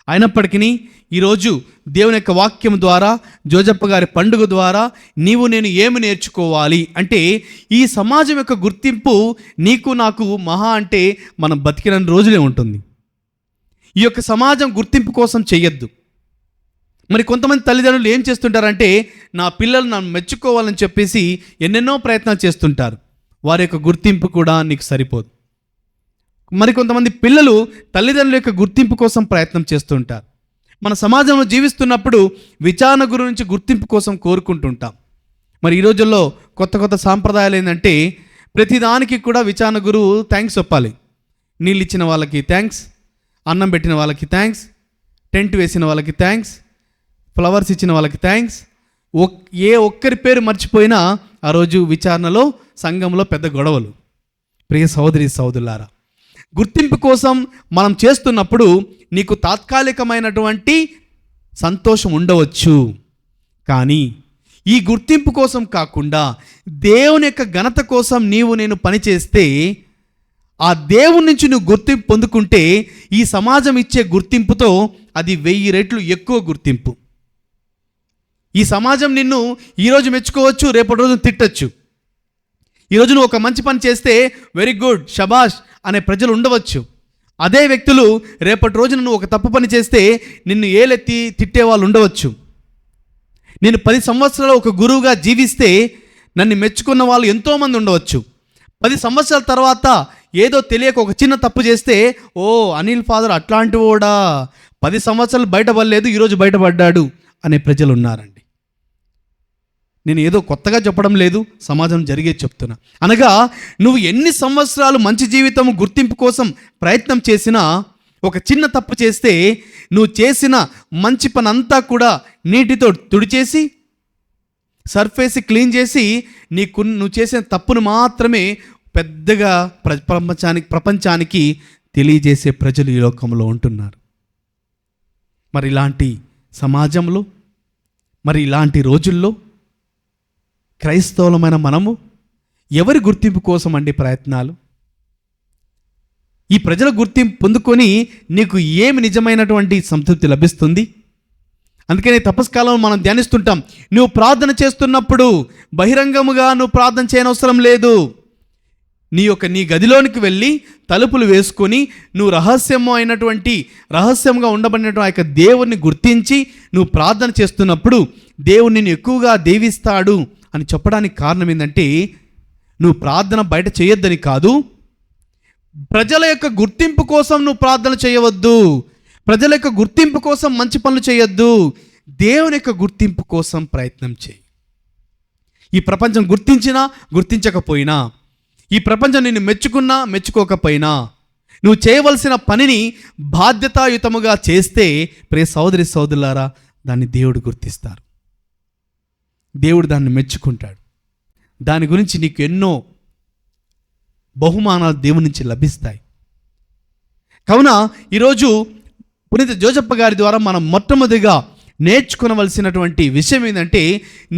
అయినప్పటికీ ఈరోజు దేవుని యొక్క వాక్యం ద్వారా, జోజప్ప గారి పండుగ ద్వారా నీవు నేను ఏమి నేర్చుకోవాలి అంటే, ఈ సమాజం యొక్క గుర్తింపు నీకు నాకు మహా అంటే మనం బతికిన రోజులే ఉంటుంది. ఈ యొక్క సమాజం గుర్తింపు కోసం చెయ్యొద్దు. మరి కొంతమంది తల్లిదండ్రులు ఏం చేస్తుంటారంటే, నా పిల్లలు నన్ను మెచ్చుకోవాలని చెప్పేసి ఎన్నెన్నో ప్రయత్నాలు చేస్తుంటారు. వారి యొక్క గుర్తింపు కూడా నీకు సరిపోదు. మరి కొంతమంది పిల్లలు తల్లిదండ్రుల యొక్క గుర్తింపు కోసం ప్రయత్నం చేస్తుంటారు. మన సమాజంలో జీవిస్తున్నప్పుడు విచారణ గురించి గుర్తింపు కోసం కోరుకుంటుంటాం. మరి ఈ రోజుల్లో కొత్త కొత్త సాంప్రదాయాలు ఏంటంటే, ప్రతిదానికి కూడా విచారణ గురువు థ్యాంక్స్ చెప్పాలి. నీళ్ళు ఇచ్చిన వాళ్ళకి థ్యాంక్స్, అన్నం పెట్టిన వాళ్ళకి థ్యాంక్స్, టెంట్ వేసిన వాళ్ళకి థ్యాంక్స్, ఫ్లవర్స్ ఇచ్చిన వాళ్ళకి థ్యాంక్స్. ఏ ఒక్కరి పేరు మర్చిపోయినా ఆ రోజు విచారణలో, సంఘంలో పెద్ద గొడవలు. ప్రియ సహోదరి సహోదరులారా, గుర్తింపు కోసం మనం చేస్తున్నప్పుడు నీకు తాత్కాలికమైనటువంటి సంతోషం ఉండవచ్చు. కానీ ఈ గుర్తింపు కోసం కాకుండా దేవుని యొక్క ఘనత కోసం నీవు నేను పనిచేస్తే, ఆ దేవుని నుంచి నువ్వు గుర్తింపు పొందుకుంటే ఈ సమాజం ఇచ్చే గుర్తింపుతో అది 1000 రెట్లు ఎక్కువ గుర్తింపు. ఈ సమాజం నిన్ను ఈరోజు మెచ్చుకోవచ్చు, రేపటి రోజు తిట్టచ్చు. ఈరోజు నువ్వు ఒక మంచి పని చేస్తే వెరీ గుడ్, షబాష్ అనే ప్రజలు ఉండవచ్చు. అదే వ్యక్తులు రేపటి రోజున నువ్వు ఒక తప్పు పని చేస్తే నిన్ను ఏలెత్తి తిట్టే వాళ్ళు ఉండవచ్చు. నేను 10 సంవత్సరాలు ఒక గురువుగా జీవిస్తే నన్ను మెచ్చుకున్న వాళ్ళు ఎంతోమంది ఉండవచ్చు. 10 సంవత్సరాల తర్వాత ఏదో తెలియక ఒక చిన్న తప్పు చేస్తే, ఓ అనిల్ ఫాదర్ అట్లాంటి వాడా, 10 సంవత్సరాలు బయటపడలేదు, ఈరోజు బయటపడ్డాడు అనే ప్రజలు ఉన్నారండి. నేను ఏదో కొత్తగా చెప్పడం లేదు, సమాజం జరిగేది చెప్తున్నా. అనగా నువ్వు ఎన్ని సంవత్సరాలు మంచి జీవితం గుర్తింపు కోసం ప్రయత్నం చేసినా, ఒక చిన్న తప్పు చేస్తే నువ్వు చేసిన మంచి పని అంతా కూడా నీటితో తుడిచేసి, సర్ఫేసి క్లీన్ చేసి, నువ్వు చేసిన తప్పును మాత్రమే పెద్దగా ప్రపంచానికి తెలియజేసే ప్రజలు ఈ లోకంలో ఉంటున్నారు. మరి ఇలాంటి సమాజంలో, మరి ఇలాంటి రోజుల్లో క్రైస్తవులమైన మనము ఎవరి గుర్తింపు కోసం అండి ప్రయత్నాలు? ఈ ప్రజల గుర్తింపు పొందుకొని నీకు ఏమి నిజమైనటువంటి సంతృప్తి లభిస్తుంది? అందుకని తపస్కాలంలో మనం ధ్యానిస్తుంటాం, నువ్వు ప్రార్థన చేస్తున్నప్పుడు బహిరంగముగా నువ్వు ప్రార్థన చేయనవసరం లేదు. నీ గదిలోనికి వెళ్ళి తలుపులు వేసుకొని నువ్వు రహస్యంగా ఉండబడినటువంటి ఆ యొక్క దేవుణ్ణి గుర్తించి నువ్వు ప్రార్థన చేస్తున్నప్పుడు దేవుడు నిన్ను ఎక్కువగా దీవిస్తాడు అని చెప్పడానికి కారణం ఏంటంటే, నువ్వు ప్రార్థన బయట చేయొద్దని కాదు, ప్రజల యొక్క గుర్తింపు కోసం నువ్వు ప్రార్థన చేయవద్దు, ప్రజల యొక్క గుర్తింపు కోసం మంచి పనులు చేయొద్దు, దేవుని యొక్క గుర్తింపు కోసం ప్రయత్నం చేయి. ఈ ప్రపంచం గుర్తించినా గుర్తించకపోయినా, ఈ ప్రపంచం నిన్ను మెచ్చుకున్నా మెచ్చుకోకపోయినా, నువ్వు చేయవలసిన పనిని బాధ్యతాయుతముగా చేస్తే ప్రియ సోదరి సోదరులారా, దాన్ని దేవుడు గుర్తిస్తారు, దేవుడు దాన్ని మెచ్చుకుంటాడు. దాని గురించి నీకు ఎన్నో బహుమానాలు దేవుని నుంచి లభిస్తాయి. కావున ఈరోజు పునీత జోజప్ప గారి ద్వారా మనం మొట్టమొదటిగా నేర్చుకోవలసినటువంటి విషయం ఏంటంటే,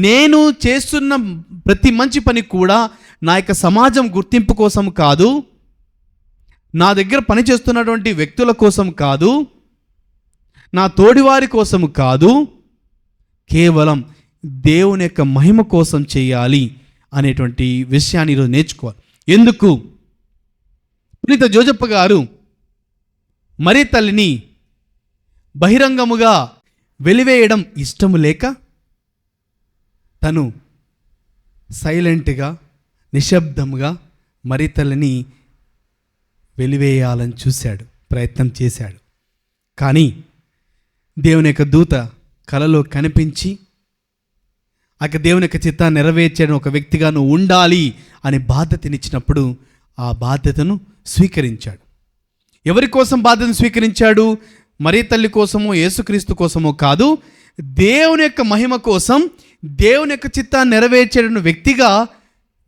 నేను చేస్తున్న ప్రతి మంచి పని కూడా నా యొక్క సమాజం గుర్తింపు కోసం కాదు, నా దగ్గర పనిచేస్తున్నటువంటి వ్యక్తుల కోసం కాదు, నా తోడివారి కోసం కాదు, కేవలం దేవుని యొక్క మహిమ కోసం చేయాలి అనేటువంటి విషయాన్ని ఈరోజు నేర్చుకోవాలి. ఎందుకు? పునీత జోజప్ప గారు మరి తల్లిని బహిరంగముగా వెలివేయడం ఇష్టము లేక తను సైలెంట్గా, నిశ్శబ్దముగా మరి తల్లిని వెలివేయాలని చూశాడు, ప్రయత్నం చేశాడు. కానీ దేవుని యొక్క దూత కలలో కనిపించి దేవుని యొక్క చిత్తాన్ని నెరవేర్చడం ఒక వ్యక్తిగా నువ్వు ఉండాలి అని బాధ్యతనిచ్చినప్పుడు ఆ బాధ్యతను స్వీకరించాడు. ఎవరి కోసం బాధ్యతను స్వీకరించాడు? మరి తల్లి కోసమో యేసుక్రీస్తు కోసమో కాదు, దేవుని యొక్క మహిమ కోసం, దేవుని యొక్క చిత్తాన్ని నెరవేర్చే వ్యక్తిగా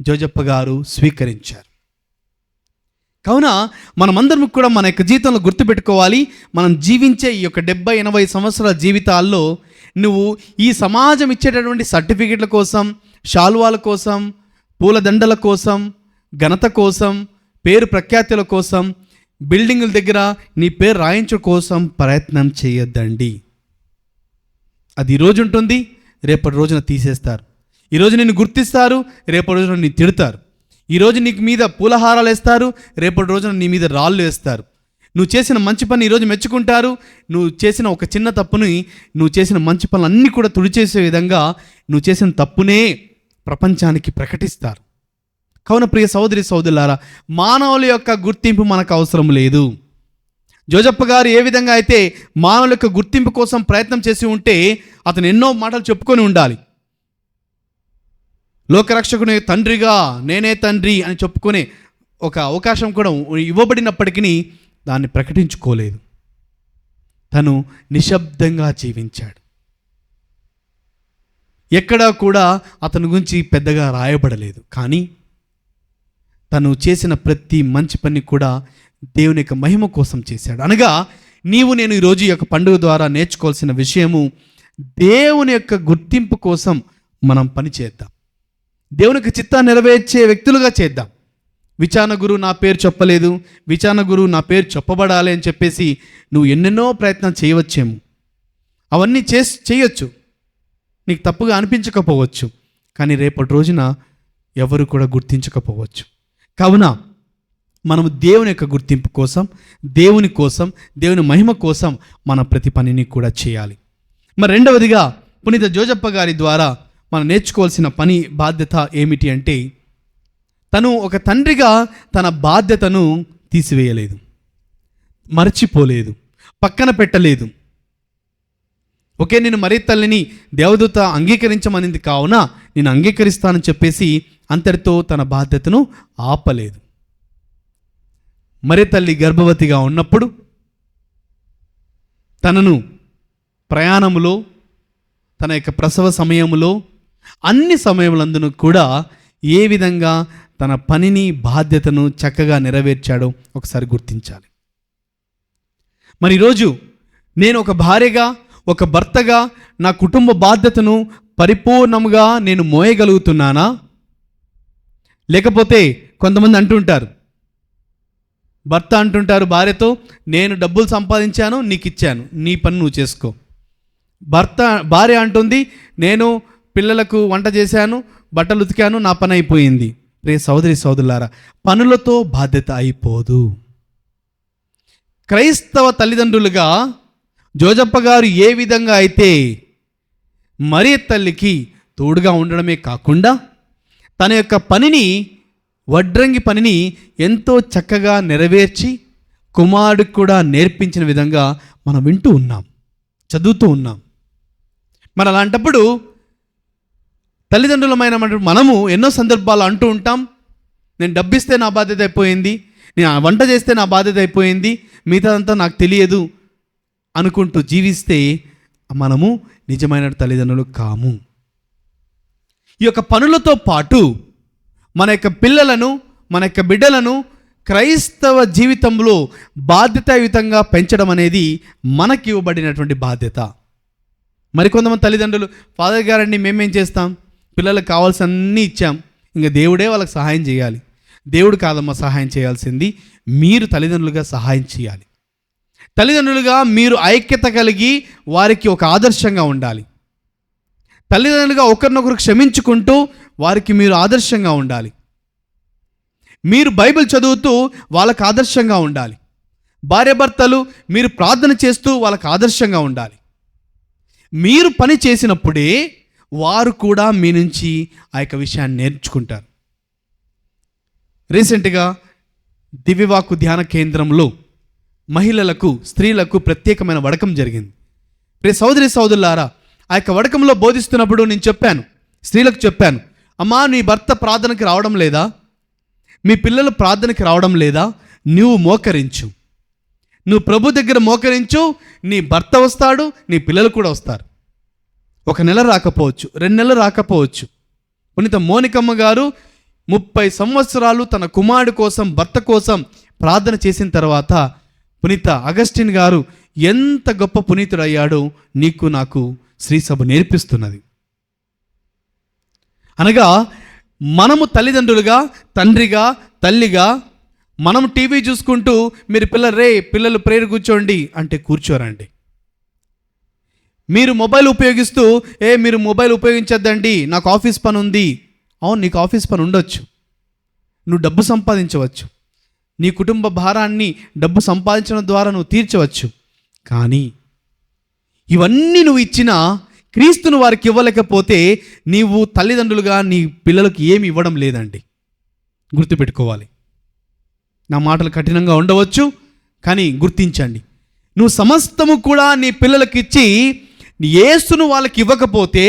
జోజప్ప గారు స్వీకరించారు. కావున మనమందరం కూడా మన యొక్క జీవితంలో గుర్తుపెట్టుకోవాలి, మనం జీవించే ఈ యొక్క 70-80 సంవత్సరాల జీవితాల్లో నువ్వు ఈ సమాజం ఇచ్చేటటువంటి సర్టిఫికెట్ల కోసం, శాలువాల కోసం, పూలదండల కోసం, ఘనత కోసం, పేరు ప్రఖ్యాతుల కోసం, బిల్డింగుల దగ్గర నీ పేరు రాయించడం కోసం ప్రయత్నం చేయొద్దండి. అది ఈరోజు ఉంటుంది, రేపటి రోజున తీసేస్తారు. ఈరోజు నిన్ను గుర్తిస్తారు, రేపటి రోజున నిన్ను తిడతారు. ఈరోజు నీకు మీద పూలహారాలు వేస్తారు, రేపటి రోజున నీ మీద రాళ్ళు వేస్తారు. నువ్వు చేసిన మంచి పని ఈరోజు మెచ్చుకుంటారు, నువ్వు చేసిన ఒక చిన్న తప్పుని, నువ్వు చేసిన మంచి పనులు అన్నీ కూడా తుడిచేసే విధంగా నువ్వు చేసిన తప్పునే ప్రపంచానికి ప్రకటిస్తారు. కావున ప్రియ సహోదరి సహోదరులారా, మానవుల యొక్క గుర్తింపు మనకు అవసరం లేదు. జోజప్ప గారు ఏ విధంగా అయితే మానవుల యొక్క గుర్తింపు కోసం ప్రయత్నం చేసి ఉంటే అతను ఎన్నో మాటలు చెప్పుకొని ఉండాలి. లోకరక్షకుని తండ్రిగా నేనే తండ్రి అని చెప్పుకునే ఒక అవకాశం కూడా ఇవ్వబడినప్పటికీ దాన్ని ప్రకటించుకోలేదు. తను నిశ్శబ్దంగా జీవించాడు. ఎక్కడా కూడా అతని గురించి పెద్దగా రాయబడలేదు. కానీ తను చేసిన ప్రతి మంచి పని కూడా దేవుని యొక్క మహిమ కోసం చేశాడు. అనగా నీవు నేను ఈరోజు ఈ యొక్క పండుగ ద్వారా నేర్చుకోవాల్సిన విషయము, దేవుని యొక్క గుర్తింపు కోసం మనం పని చేద్దాం. దేవుని యొక్క చిత్తాన్ని నెరవేర్చే వ్యక్తులుగా చేద్దాం. విచారణ గురువు నా పేరు చెప్పలేదు, విచారణ గురువు నా పేరు చెప్పబడాలి అని చెప్పేసి నువ్వు ఎన్నెన్నో ప్రయత్నం చేయవచ్చేమో. అవన్నీ చేయొచ్చు, నీకు తప్పుగా అనిపించకపోవచ్చు. కానీ రేపటి రోజున ఎవరు కూడా గుర్తించకపోవచ్చు. కావున మనము దేవుని యొక్క గుర్తింపు కోసం, దేవుని కోసం, దేవుని మహిమ కోసం మన ప్రతి పనిని కూడా చేయాలి. మరి రెండవదిగా పునీత జోజప్ప గారి ద్వారా మనం నేర్చుకోవాల్సిన పని బాధ్యత ఏమిటి అంటే, తను ఒక తండ్రిగా తన బాధ్యతను తీసివేయలేదు, మర్చిపోలేదు, పక్కన పెట్టలేదు. ఓకే, నేను మరి తల్లిని దేవదూత అంగీకరించమనింది కావున నేను అంగీకరిస్తానని చెప్పేసి అంతటితో తన బాధ్యతను ఆపలేదు. మరి తల్లి గర్భవతిగా ఉన్నప్పుడు తనను ప్రయాణములో, తన యొక్క ప్రసవ సమయములో, అన్ని సమయములందును కూడా ఏ విధంగా తన పనిని, బాధ్యతను చక్కగా నెరవేర్చాడో ఒకసారి గుర్తించాలి. మరి ఈరోజు నేను ఒక భార్యగా, ఒక భర్తగా నా కుటుంబ బాధ్యతను పరిపూర్ణముగా నేను మోయగలుగుతున్నానా? లేకపోతే కొంతమంది అంటుంటారు, భర్త అంటుంటారు భార్యతో, నేను డబ్బులు సంపాదించాను, నీకు ఇచ్చాను, నీ పని నువ్వు చేసుకో. భార్య అంటుంది, నేను పిల్లలకు వంట చేశాను, బట్టలు ఉతికాను, నా పని అయిపోయింది. ప్రియ సహోదరి సహోదరులారా, పనులతో బాధ్యత అయిపోదు. క్రైస్తవ తల్లిదండ్రులుగా జోజప్ప గారు ఏ విధంగా అయితే మరి తల్లికి తోడుగా ఉండడమే కాకుండా తన యొక్క పనిని, వడ్రంగి పనిని ఎంతో చక్కగా నెరవేర్చి కుమారుడికి కూడా నేర్పించిన విధంగా మనం వింటూ ఉన్నాం, చదువుతూ ఉన్నాం. మరి అలాంటప్పుడు తల్లిదండ్రులమైన మనము ఎన్నో సందర్భాలు అంటూ ఉంటాం, నేను డబ్బిస్తే నా బాధ్యత అయిపోయింది, నేను వంట చేస్తే నా బాధ్యత అయిపోయింది, మిగతాదంతా నాకు తెలియదు అనుకుంటూ జీవిస్తే మనము నిజమైన తల్లిదండ్రులు కాము. ఈ యొక్క పనులతో పాటు మన యొక్క పిల్లలను, మన యొక్క బిడ్డలను క్రైస్తవ జీవితంలో బాధ్యతాయుతంగా పెంచడం అనేది మనకి ఇవ్వబడినటువంటి బాధ్యత. మరికొంతమంది తల్లిదండ్రులు, ఫాదర్ గారండి మేమేం చేస్తాం, పిల్లలకు కావాల్సినన్నీ ఇచ్చాం, ఇంకా దేవుడే వాళ్ళకి సహాయం చేయాలి, దేవుడు కాదమ్మా సహాయం చేయాల్సింది, మీరు తల్లిదండ్రులుగా సహాయం చేయాలి. తల్లిదండ్రులుగా మీరు ఐక్యత కలిగి వారికి ఒక ఆదర్శంగా ఉండాలి. తల్లిదండ్రులుగా ఒకరినొకరు క్షమించుకుంటూ వారికి మీరు ఆదర్శంగా ఉండాలి. మీరు బైబిల్ చదువుతూ వాళ్ళకు ఆదర్శంగా ఉండాలి. భార్యాభర్తలు మీరు ప్రార్థన చేస్తూ వాళ్ళకు ఆదర్శంగా ఉండాలి. మీరు పని చేసినప్పుడే వారు కూడా మీ నుంచి ఆ యొక్క విషయాన్ని నేర్చుకుంటారు. రీసెంట్గా దివ్యవాక్కు ధ్యాన కేంద్రంలో మహిళలకు, స్త్రీలకు ప్రత్యేకమైన వడకం జరిగింది. ప్రియ సోదరి సోదరులారా, ఆ యొక్క వడకంలో బోధిస్తున్నప్పుడు నేను చెప్పాను, స్త్రీలకు చెప్పాను, అమ్మా నీ భర్త ప్రార్థనకి రావడం లేదా, మీ పిల్లలు ప్రార్థనకి రావడం లేదా, నువ్వు మోకరించు, నువ్వు ప్రభు దగ్గర మోకరించు, నీ భర్త వస్తాడు, నీ పిల్లలు కూడా వస్తారు. 1 నెల రాకపోవచ్చు, 2 నెలలు రాకపోవచ్చు. పునీత మోనికమ్మ గారు 30 సంవత్సరాలు తన కుమారుడు కోసం, భర్త కోసం ప్రార్థన చేసిన తర్వాత పునీత అగస్టిన్ గారు ఎంత గొప్ప పునీతుడయ్యాడో నీకు నాకు శ్రీసభ నేర్పిస్తున్నది. అనగా మనము తల్లిదండ్రులుగా, తండ్రిగా, తల్లిగా మనం టీవీ చూసుకుంటూ మీరు పిల్లలు ప్రేయర్ కూర్చోండి అంటే కూర్చోరండి. మీరు మొబైల్ ఉపయోగిస్తూ మీరు మొబైల్ ఉపయోగించొద్దండి, నాకు ఆఫీస్ పని ఉంది. అవును, నీకు ఆఫీస్ పని ఉండొచ్చు, నువ్వు డబ్బు సంపాదించవచ్చు, నీ కుటుంబ భారాన్ని డబ్బు సంపాదించడం ద్వారా నువ్వు తీర్చవచ్చు. కానీ ఇవన్నీ నువ్వు ఇచ్చినా క్రీస్తును వారికి ఇవ్వలేకపోతే నీవు తల్లిదండ్రులుగా నీ పిల్లలకు ఏమి ఇవ్వడం లేదండి. గుర్తుపెట్టుకోవాలి. నా మాటలు కఠినంగా ఉండవచ్చు, కానీ గుర్తించండి, నువ్వు సమస్తము కూడా నీ పిల్లలకి ఇచ్చి యేసును వాళ్ళకి ఇవ్వకపోతే,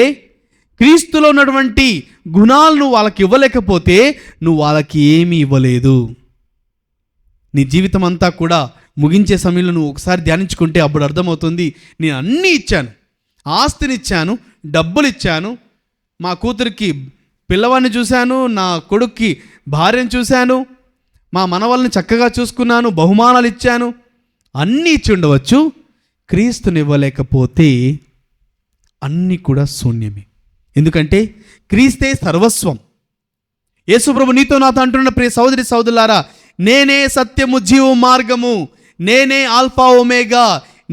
క్రీస్తులో ఉన్నటువంటి గుణాలను వాళ్ళకి ఇవ్వలేకపోతే నువ్వు వాళ్ళకి ఏమీ ఇవ్వలేదు. నీ జీవితం అంతా కూడా ముగించే సమయంలో నువ్వు ఒకసారి ధ్యానించుకుంటే అప్పుడు అర్థమవుతుంది, నేను అన్నీ ఇచ్చాను, ఆస్తినిచ్చాను, డబ్బులు ఇచ్చాను, మా కూతురికి పిల్లవాడిని చూశాను, నా కొడుక్కి భార్యను చూశాను, మా మనవల్ని చక్కగా చూసుకున్నాను, బహుమానాలు ఇచ్చాను, అన్నీ ఇచ్చి ఉండవచ్చు. క్రీస్తుని ఇవ్వలేకపోతే అన్నీ కూడా శూన్యమే. ఎందుకంటే క్రీస్తే సర్వస్వం. యేసుప్రభు నీతో నాతో అంటున్న ప్రియ సోదరి సోదరులారా, నేనే సత్యము, జీవము, మార్గము, నేనే ఆల్ఫా ఒమేగా,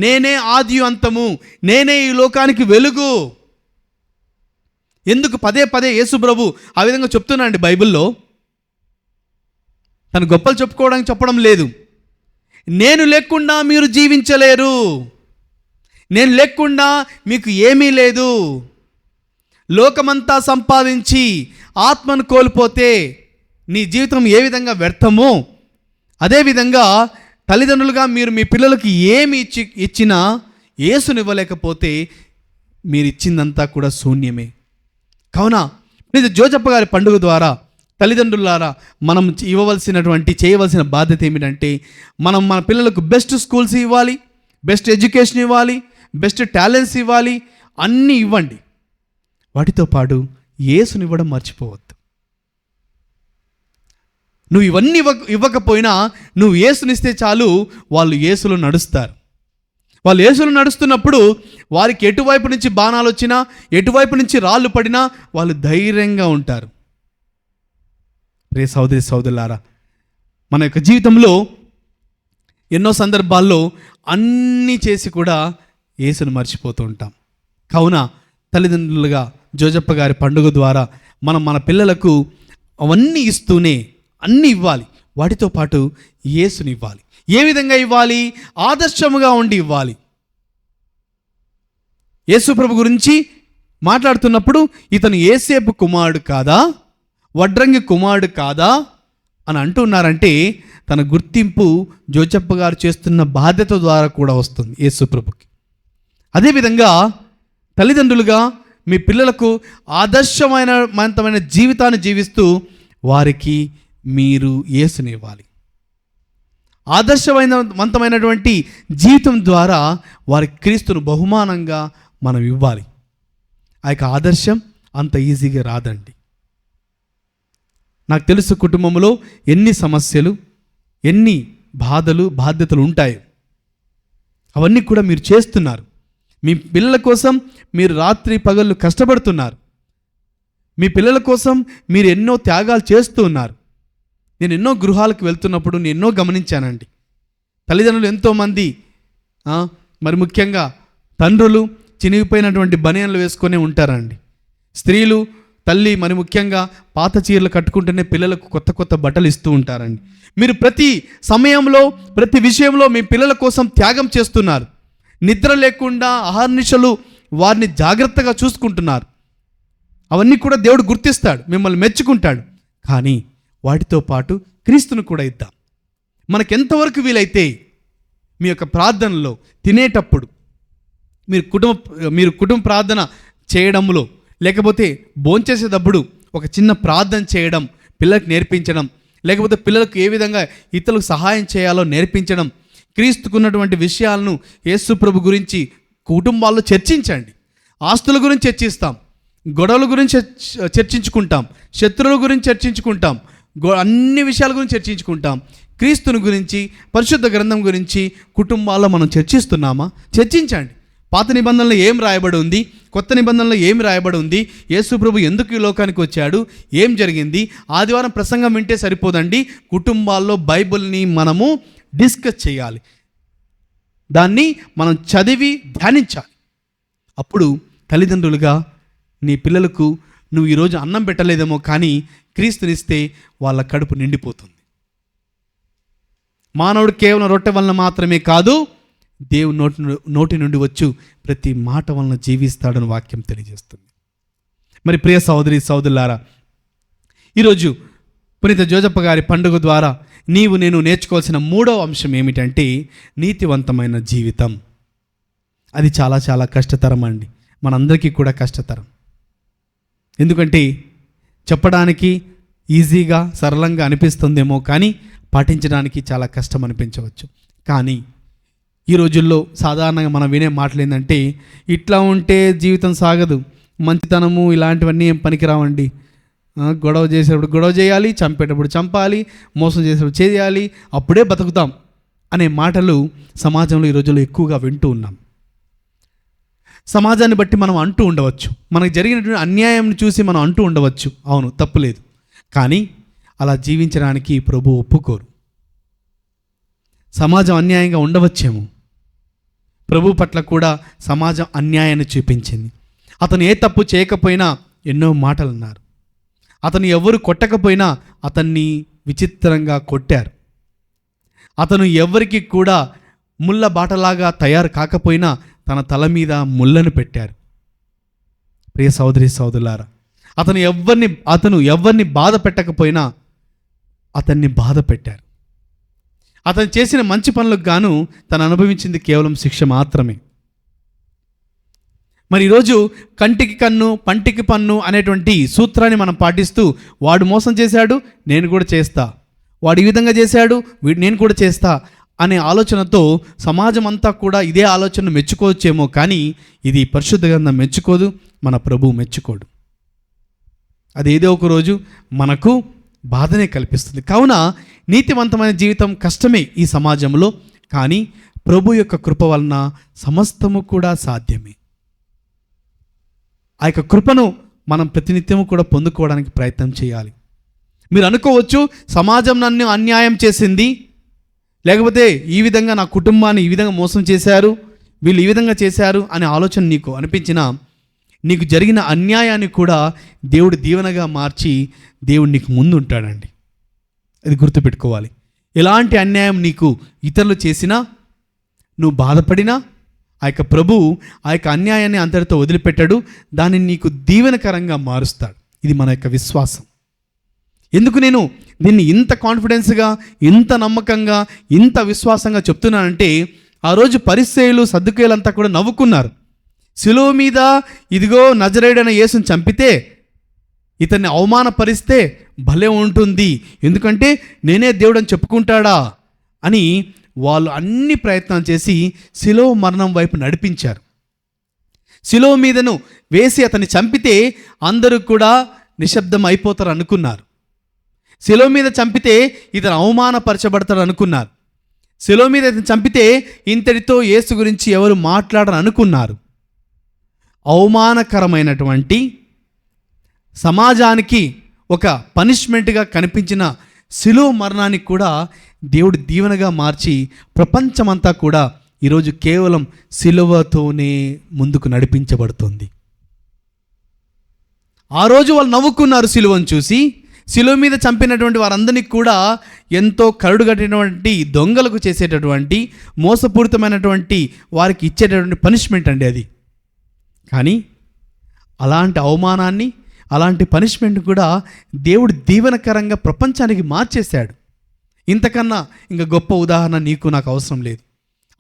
నేనే ఆది అంతము, నేనే ఈ లోకానికి వెలుగు. ఎందుకు పదే పదే యేసుప్రభు ఆ విధంగా చెప్తున్నాండి బైబిల్లో? తన గొప్పలు చెప్పుకోవడానికి చెప్పడం లేదు. నేను లేకుండా మీరు జీవించలేరు, నేను లేకుండా మీకు ఏమీ లేదు. లోకమంతా సంపాదించి ఆత్మను కోల్పోతే నీ జీవితం ఏ విధంగా వ్యర్థమో, అదేవిధంగా తల్లిదండ్రులుగా మీరు మీ పిల్లలకి ఏమి ఇచ్చినా యేసునివ్వలేకపోతే మీరు ఇచ్చిందంతా కూడా శూన్యమే. కావున జోజప్ప గారి పండుగ ద్వారా తల్లిదండ్రులారా మనం చేయవలసిన బాధ్యత ఏమిటంటే, మనం మన పిల్లలకు బెస్ట్ స్కూల్స్ ఇవ్వాలి, బెస్ట్ ఎడ్యుకేషన్ ఇవ్వాలి, బెస్ట్ టాలెంట్స్ ఇవ్వాలి, అన్నీ ఇవ్వండి. వాటితో పాటు యేసునివ్వడం మర్చిపోవద్దు. నువ్వు ఇవన్నీ ఇవ్వకపోయినా నువ్వు యేసునిస్తే చాలు, వాళ్ళు యేసులో నడుస్తారు. వాళ్ళు యేసులో నడుస్తున్నప్పుడు వారికి ఎటువైపు నుంచి బాణాలు వచ్చినా, ఎటువైపు నుంచి రాళ్ళు పడినా వాళ్ళు ధైర్యంగా ఉంటారు. ప్రియ సోదరి సోదరులారా, మన యొక్క జీవితంలో ఎన్నో సందర్భాల్లో అన్నీ చేసి కూడా యేసును మర్చిపోతూ ఉంటాం. కావున తల్లిదండ్రులుగా జోజప్ప గారి పండుగ ద్వారా మనం మన పిల్లలకు అవన్నీ ఇస్తూనే అన్నీ ఇవ్వాలి. వాటితో పాటు యేసుని ఇవ్వాలి. ఏ విధంగా ఇవ్వాలి? ఆదర్శముగా ఉండి ఇవ్వాలి. యేసు ప్రభు గురించి మాట్లాడుతున్నప్పుడు ఇతను యేసేపు కుమారుడు కాదా, వడ్రంగి కుమారుడు కాదా అని అంటున్నారంటే తన గుర్తింపు జోజప్ప గారు చేస్తున్న బాధ్యత ద్వారా కూడా వస్తుంది యేసు ప్రభుకి. అదేవిధంగా తల్లిదండ్రులుగా మీ పిల్లలకు ఆదర్శమైన జీవితాన్ని జీవిస్తూ వారికి మీరు యేసుని ఇవ్వాలి. ఆదర్శవంతమైనటువంటి జీవితం ద్వారా వారికి క్రీస్తును బహుమానంగా మనం ఇవ్వాలి. ఆ యొక్క ఆదర్శం అంత ఈజీగా రాదండి. నాకు తెలుసు కుటుంబంలో ఎన్ని సమస్యలు, ఎన్ని బాధ్యతలు ఉంటాయి. అవన్నీ కూడా మీరు చేస్తున్నారు. మీ పిల్లల కోసం మీరు రాత్రి పగళ్ళు కష్టపడుతున్నారు. మీ పిల్లల కోసం మీరు ఎన్నో త్యాగాలు చేస్తూ ఉన్నారు. నేను ఎన్నో గృహాలకు వెళ్తున్నప్పుడు నేను ఎన్నో గమనించానండి. తల్లిదండ్రులు ఎంతోమంది మరి ముఖ్యంగా తండ్రులు చినిగిపోయినటువంటి బనియన్లు వేసుకొని ఉంటారండి. స్త్రీలు తల్లి మరి ముఖ్యంగా పాత చీరలు కట్టుకుంటూనే పిల్లలకు కొత్త కొత్త బట్టలు ఇస్తూ ఉంటారండి. మీరు ప్రతి సమయంలో ప్రతి విషయంలో మీ పిల్లల కోసం త్యాగం చేస్తున్నారు. నిద్ర లేకుండా అహర్నిశలు వారిని జాగ్రత్తగా చూసుకుంటున్నారు. అవన్నీ కూడా దేవుడు గుర్తిస్తాడు, మిమ్మల్ని మెచ్చుకుంటాడు. కానీ వాటితో పాటు క్రీస్తును కూడా ఇద్దాం. మనకెంతవరకు వీలైతే మీ యొక్క ప్రార్థనలో తినేటప్పుడు మీరు కుటుంబ ప్రార్థన చేయడంలో, లేకపోతే భోంచేసేటప్పుడు ఒక చిన్న ప్రార్థన చేయడం, పిల్లలకు నేర్పించడం, లేకపోతే పిల్లలకు ఏ విధంగా ఇతరులకు సహాయం చేయాలో నేర్పించడం, క్రీస్తుకున్నటువంటి విషయాలను యేసు ప్రభు గురించి కుటుంబాల్లో చర్చించండి. ఆస్తుల గురించి చర్చిస్తాం, గొడవల గురించి చర్చించుకుంటాం, శత్రువుల గురించి చర్చించుకుంటాం, అన్ని విషయాల గురించి చర్చించుకుంటాం. క్రీస్తుని గురించి, పరిశుద్ధ గ్రంథం గురించి కుటుంబాల్లో మనం చర్చిస్తున్నామా? చర్చించండి. పాత నిబంధనలో ఏం రాయబడి ఉంది, కొత్త నిబంధనలో ఏం రాయబడి ఉంది, యేసు ప్రభు ఎందుకు ఈ లోకానికి వచ్చాడు, ఏం జరిగింది. ఆదివారం ప్రసంగం వింటే సరిపోదండి, కుటుంబాల్లో బైబిల్ని మనము డిస్కస్ చేయాలి. దాన్ని మనం చదివి ధ్యానించాలి. అప్పుడు తల్లిదండ్రులుగా నీ పిల్లలకు నువ్వు ఈరోజు అన్నం పెట్టలేదేమో, కానీ క్రీస్తునిస్తే వాళ్ళ కడుపు నిండిపోతుంది. మానవుడు కేవలం రొట్టె వలన మాత్రమే కాదు, దేవుని నోటి నుండి వచ్చు ప్రతి మాట వలన జీవిస్తాడని వాక్యం తెలియజేస్తుంది. మరి ప్రియ సహోదరి సహోదరులారా, ఈరోజు పునీత జోజప్ప గారి పండుగ ద్వారా నేను నేర్చుకోవాల్సిన 3వ అంశం ఏమిటంటే నీతివంతమైన జీవితం. అది చాలా చాలా కష్టతరం అండి, మనందరికీ కూడా కష్టతరం. ఎందుకంటే చెప్పడానికి ఈజీగా సరళంగా అనిపిస్తుందేమో, కానీ పాటించడానికి చాలా కష్టం అనిపించవచ్చు. కానీ ఈ రోజుల్లో సాధారణంగా మనం వినే మాటలు ఏంటంటే, ఇట్లా ఉంటే జీవితం సాగదు, మంచితనము ఇలాంటివన్నీ ఏం పనికిరావండి, గొడవ చేసేటప్పుడు గొడవ చేయాలి, చంపేటప్పుడు చంపాలి, మోసం చేసేటప్పుడు చేయాలి, అప్పుడే బతుకుతాం అనే మాటలు సమాజంలో ఈ రోజుల్లో ఎక్కువగా వింటూ ఉన్నాం. సమాజాన్ని బట్టి మనం అంటూ ఉండవచ్చు, మనకు జరిగినటువంటి అన్యాయం చూసి మనం అంటూ ఉండవచ్చు, అవును తప్పులేదు. కానీ అలా జీవించడానికి ప్రభు ఒప్పుకోరు. సమాజం అన్యాయంగా ఉండవచ్చేమో, ప్రభు పట్ల కూడా సమాజం అన్యాయాన్ని చూపించింది. అతను ఏ తప్పు చేయకపోయినా ఎన్నో మాటలు అన్నారు. అతను ఎవరు కొట్టకపోయినా అతన్ని విచిత్రంగా కొట్టారు. అతను ఎవరికి కూడా ముళ్ళ బాటలాగా తయారు కాకపోయినా తన తల మీద ముళ్ళను పెట్టారు. ప్రియ సహోదరి సహోదరులారా, అతను ఎవరిని బాధ పెట్టకపోయినా అతన్ని బాధ పెట్టారు. అతను చేసిన మంచి పనులకు గాను తను అనుభవించింది కేవలం శిక్ష మాత్రమే. మరి ఈరోజు కంటికి కన్ను పంటికి పన్ను అనేటువంటి సూత్రాన్ని మనం పాటిస్తూ, వాడు మోసం చేశాడు నేను కూడా చేస్తా, వాడు ఈ విధంగా చేశాడు నేను కూడా చేస్తా అనే ఆలోచనతో సమాజం అంతా కూడా ఇదే ఆలోచన మెచ్చుకోవచ్చేమో, కానీ ఇది పరిశుద్ధ గ్రంథం మెచ్చుకోదు, మన ప్రభువు మెచ్చుకోడు. అది ఏదో ఒక రోజు మనకు బాధనే కల్పిస్తుంది. కావున నీతివంతమైన జీవితం కష్టమే ఈ సమాజంలో, కానీ ప్రభు యొక్క కృప వలన సమస్తము కూడా సాధ్యమే. ఆ యొక్క కృపను మనం ప్రతినిత్యము కూడా పొందుకోవడానికి ప్రయత్నం చేయాలి. మీరు అనుకోవచ్చు, సమాజం నన్ను అన్యాయం చేసింది, లేకపోతే ఈ విధంగా నా కుటుంబాన్ని ఈ విధంగా మోసం చేశారు, వీళ్ళు ఈ విధంగా చేశారు అనే ఆలోచన నీకు అనిపించినా, నీకు జరిగిన అన్యాయాన్ని కూడా దేవుడు దీవెనగా మార్చి దేవుడు నీకు ముందు ఉంటాడండి. అది గుర్తుపెట్టుకోవాలి. ఎలాంటి అన్యాయం నీకు ఇతరులు చేసినా, నువ్వు బాధపడినా, ఆ యొక్క ప్రభువు ఆ యొక్క అన్యాయాన్ని అంతటితో వదిలిపెట్టాడు, దానిని నీకు దీవెనకరంగా మారుస్తాడు. ఇది మన యొక్క విశ్వాసం. ఎందుకు నేను దీన్ని ఇంత కాన్ఫిడెన్స్గా, ఇంత నమ్మకంగా, ఇంత విశ్వాసంగా చెప్తున్నానంటే, ఆ రోజు పరిసయ్యులు సద్దుకేయులంతా కూడా నవ్వుకున్నారు. శిలువ మీద ఇదిగో నజరేయుడైన యేసుని చంపితే, ఇతన్ని అవమానపరిస్తే భలే ఉంటుంది, ఎందుకంటే నేనే దేవుడు అని చెప్పుకుంటాడా అని వాళ్ళు అన్ని ప్రయత్నాలు చేసి శిలువ మరణం వైపు నడిపించారు. శిలువ మీదను వేసి అతన్ని చంపితే అందరూ కూడా నిశ్శబ్దం అయిపోతారు అనుకున్నారు. శిలువ మీద చంపితే ఇతను అవమానపరచబడతాడు అనుకున్నారు. శిలువ మీద ఇతను చంపితే ఇంతటితో యేసు గురించి ఎవరు మాట్లాడరు అనుకున్నారు. అవమానకరమైనటువంటి సమాజానికి ఒక పనిష్మెంట్గా కనిపించిన శిలువ మరణాన్ని కూడా దేవుడు దీవెనగా మార్చి ప్రపంచమంతా కూడా ఈరోజు కేవలం శిలువతోనే ముందుకు నడిపించబడుతుంది. ఆ రోజు వాళ్ళు నవ్వుకున్నారు శిలువను చూసి. శిలువ మీద చంపినటువంటి వారందరినీ కూడా ఎంతో కరుడుగట్టినటువంటి దొంగలకు చేసేటటువంటి మోసపూరితమైనటువంటి వారికి ఇచ్చేటటువంటి పనిష్మెంట్ అండి అది. కానీ అలాంటి అవమానాన్ని, అలాంటి పనిష్మెంట్ కూడా దేవుడు దీవెనకరంగా ప్రపంచానికి మార్చేశాడు. ఇంతకన్నా ఇంకా గొప్ప ఉదాహరణ నీకు నాకు అవసరం లేదు.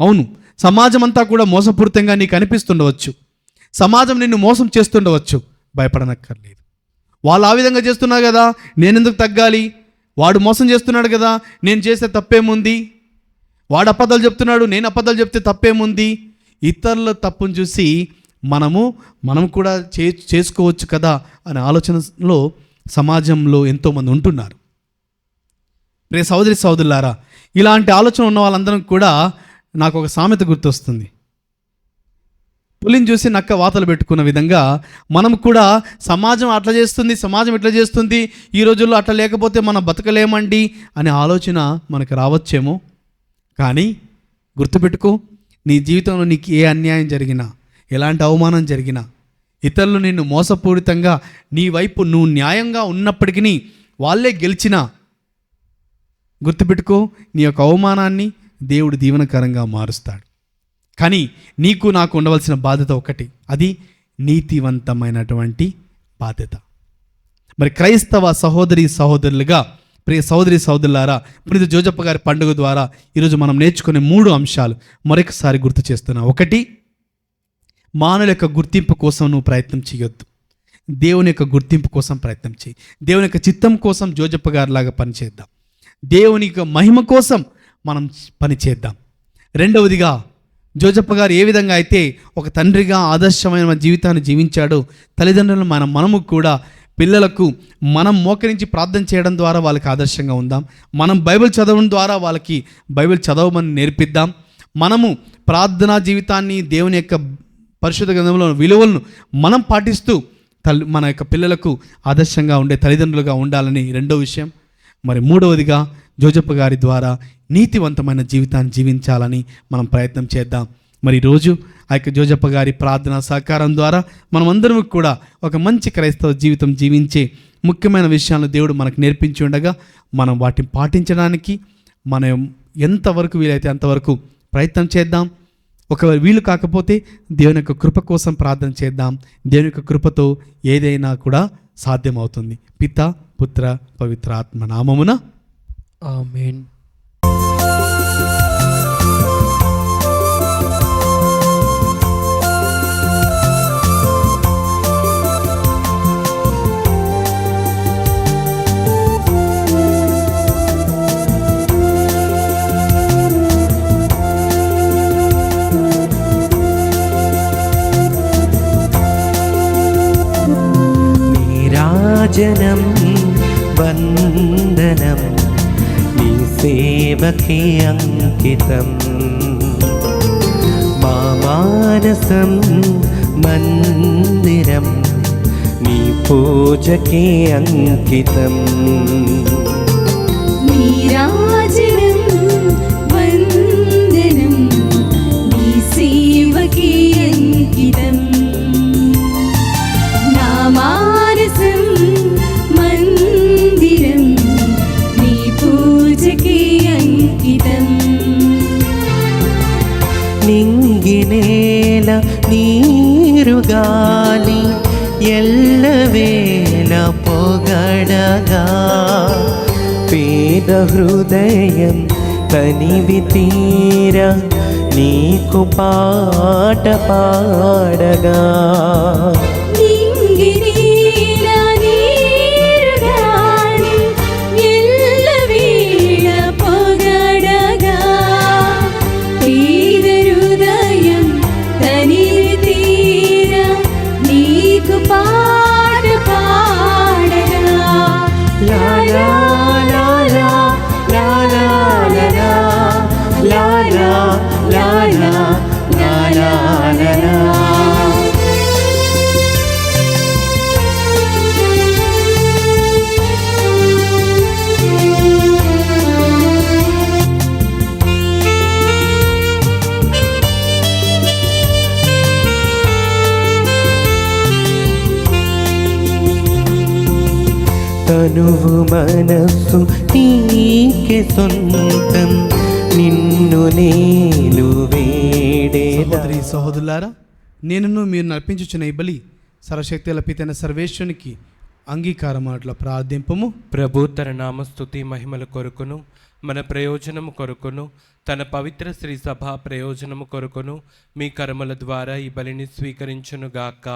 అవును, సమాజం అంతా కూడా మోసపూరితంగా నీకు అనిపిస్తుండవచ్చు, సమాజం నిన్ను మోసం చేస్తుండవచ్చు. భయపడనక్కర్లేదు. వాళ్ళు ఆ విధంగా చేస్తున్నారు కదా, నేనెందుకు తగ్గాలి? వాడు మోసం చేస్తున్నాడు కదా, నేను చేస్తే తప్పేముంది? వాడు అబద్ధాలు చెప్తున్నాడు, నేను అబద్ధాలు చెప్తే తప్పేముంది? ఇతరుల తప్పును చూసి మనం కూడా చేసుకోవచ్చు కదా అనే ఆలోచనలో సమాజంలో ఎంతోమంది ఉంటున్నారు. ప్రియ సహోదరి సహోదరులారా, ఇలాంటి ఆలోచన ఉన్న వాళ్ళందరం కూడా నాకు ఒక సామెత గుర్తొస్తుంది. పులిని చూసి నక్క వాతలు పెట్టుకున్న విధంగా మనం కూడా సమాజం అట్లా చేస్తుంది, సమాజం ఇట్లా చేస్తుంది, ఈ రోజుల్లో అట్లా లేకపోతే మనం బతకలేమండి అనే ఆలోచన మనకు రావచ్చేమో. కానీ గుర్తుపెట్టుకో, నీ జీవితంలో నీకు ఏ అన్యాయం జరిగినా, ఎలాంటి అవమానం జరిగినా, ఇతరులు నిన్ను మోసపూరితంగా నీ వైపు నువ్వు న్యాయంగా ఉన్నప్పటికీ వాళ్ళే గెలిచినా, గుర్తుపెట్టుకో, నీ యొక్క అవమానాన్ని దేవుడు దీవెనకరంగా మారుస్తాడు. కానీ నీకు నాకు ఉండవలసిన బాధ్యత ఒకటి, అది నీతివంతమైనటువంటి బాధ్యత. మరి క్రైస్తవ సహోదరి సహోదరులుగా, ప్రియ సహోదరి సహోదరులారా, పునీత జోజప్ప గారి పండుగ ద్వారా ఈరోజు మనం నేర్చుకునే 3 అంశాలు మరొకసారి గుర్తు చేస్తున్నా. 1, మానవుల యొక్క గుర్తింపు కోసం నువ్వు ప్రయత్నం చేయొద్దు. దేవుని యొక్క గుర్తింపు కోసం ప్రయత్నం చేయి. దేవుని యొక్క చిత్తం కోసం జోజప్ప గారిలాగా పనిచేద్దాం. దేవుని యొక్క మహిమ కోసం మనం పని చేద్దాం. 2వదిగా, జోజప్ప గారు ఏ విధంగా అయితే ఒక తండ్రిగా ఆదర్శమైన జీవితాన్ని జీవించాడో, తల్లిదండ్రులను మనము కూడా పిల్లలకు మనం మోకరించి ప్రార్థన చేయడం ద్వారా వాళ్ళకి ఆదర్శంగా ఉందాం. మనం బైబిల్ చదవడం ద్వారా వాళ్ళకి బైబిల్ చదవమని నేర్పిద్దాం. మనము ప్రార్థనా జీవితాన్ని, దేవుని యొక్క పరిశుద్ధ గ్రంథంలో విలువలను మనం పాటిస్తూ మన యొక్క పిల్లలకు ఆదర్శంగా ఉండే తల్లిదండ్రులుగా ఉండాలని 2వ విషయం. మరి 3వదిగా, జోజప్ప గారి ద్వారా నీతివంతమైన జీవితాన్ని జీవించాలని మనం ప్రయత్నం చేద్దాం. మరి ఈరోజు ఆ యొక్క జోజప్ప గారి ప్రార్థన సహకారం ద్వారా మనమందరం కూడా ఒక మంచి క్రైస్తవ జీవితం జీవించే ముఖ్యమైన విషయాలను దేవుడు మనకు నేర్పించి ఉండగా, మనం వాటిని పాటించడానికి మనం ఎంతవరకు వీలైతే అంతవరకు ప్రయత్నం చేద్దాం. ఒకవేళ వీలు కాకపోతే దేవుని యొక్క కృప కోసం ప్రార్థన చేద్దాం. దేవుని యొక్క కృపతో ఏదైనా కూడా సాధ్యమవుతుంది. పిత, పుత్ర, పవిత్ర ఆత్మ నామమున ఆమేన్. నీరాజనం వందనం నీ సేవకే అంకితం, మా మానసం మందిరం నీ పూజకే అంకితం. నీరాజనం వందనం నీ సేవకే అంకితం, నా మానసం మందిరం నీ పూజకే అంకితం. నింగినేల నీరుగాలి ఎల్లవేళ పొగడగా, పేద హృదయం తనివి తీర నీకు పాట పాడగా. నింగినేల నీరుగాలి ఎల్లవేళ పొగడగా, పేద హృదయం తనివి తీర నీకు పాట పాడగా. లా లా లా లా లా లా లా లా లా లా లా లా లా లా లా. తనువు మనస్సు నీకే సొంతం, నిన్ను నేను వేడేదా. సహోదరి సహోదరులారా, నేనును మీరు నర్పించుచున్న ఈ బలి సర్వశక్తుల పితైన సర్వేశ్వరునికి అంగీకారమాట్ల ప్రార్థింపము. ప్రభు తన నామస్తుతి మహిమల కొరకును మన ప్రయోజనము కొరకును తన పవిత్ర శ్రీ సభ ప్రయోజనము కొరకును మీ కర్మల ద్వారా ఈ బలిని స్వీకరించునుగాక.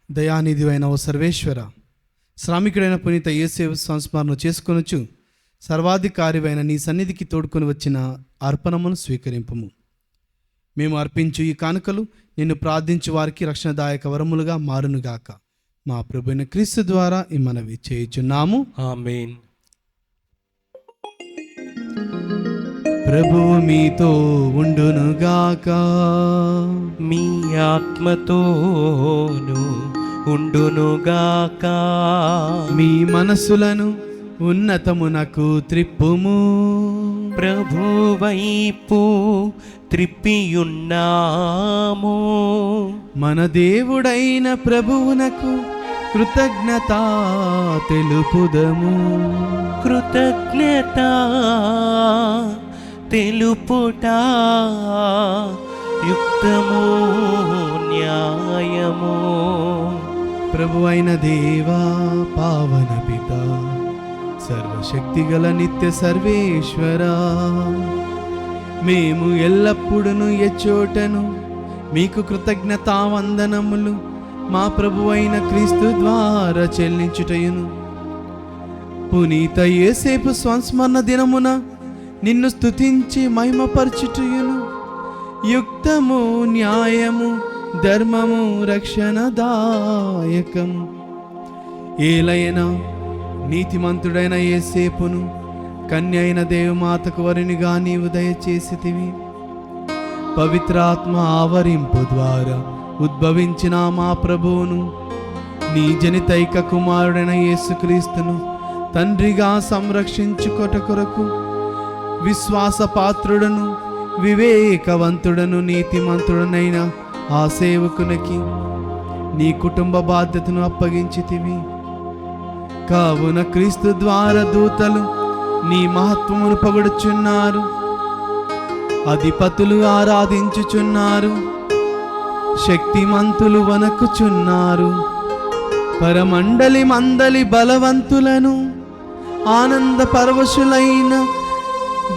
దయానిధి అయిన ఓ సర్వేశ్వర, శ్రామికుడైన పునీత యేసేపు సంస్మరణ చేసుకొనుచు సర్వాధికారివైన నీ సన్నిధికి తోడుకొని వచ్చిన అర్పణమును స్వీకరింపము. మేము అర్పించు ఈ కానుకలు నిన్ను ప్రార్థించు వారికి రక్షణదాయక వరములుగా మారునుగాక. మా ప్రభువైన క్రీస్తు ద్వారా ఈ మనవి చేయుచున్నాము. ఆమేన్. ప్రభువు మీతో ఉండునుగాక. మీ ఆత్మతోను ఉండునుగాక. మీ మనస్సులను ఉన్నతమునకు త్రిప్పుము. ప్రభు వైపు త్రిప్పియున్నాము. మన దేవుడైన ప్రభువునకు కృతజ్ఞత తెలుపుదము. కృతజ్ఞత తెలుపుట యుక్తము న్యాయము. ప్రభువైన దేవా, పావన పిత, సర్వశక్తిగల నిత్య సర్వేశ్వరా, మేము ఎల్లప్పుడూ ఎచ్చోటను మీకు కృతజ్ఞతావందనములు మా ప్రభువైన క్రీస్తు ద్వారా చెల్లించుటయును, పునీత యేసేపు సంస్మరణ దినమున నిన్ను స్తుతించి మహిమపరచుటయును యుక్తము న్యాయము ధర్మము రక్షణదాయకము. ఏలైనా నీతిమంతుడైన యేసేపును కన్య అయిన దేవమాతకు వరునిగా నీవు దయచేసితివి. పవిత్రాత్మ ఆవరింపు ద్వారా ఉద్భవించిన మా ప్రభువును, నీ జనితైక కుమారుడైన యేసుక్రీస్తును తండ్రిగా సంరక్షించుకొట కొరకు విశ్వాసపాత్రుడను వివేకవంతుడను నీతిమంతుడనైన ఆ సేవకునికి నీ కుటుంబ బాధ్యతను అప్పగించితివి. కావున క్రీస్తు ద్వారా దూతలు నీ మహత్వమును పొగడుచున్నారు, అధిపతులు ఆరాధించుచున్నారు, శక్తిమంతులు వణకుచున్నారు. పరమండలి మందలి బలవంతులను ఆనంద పరవశులైన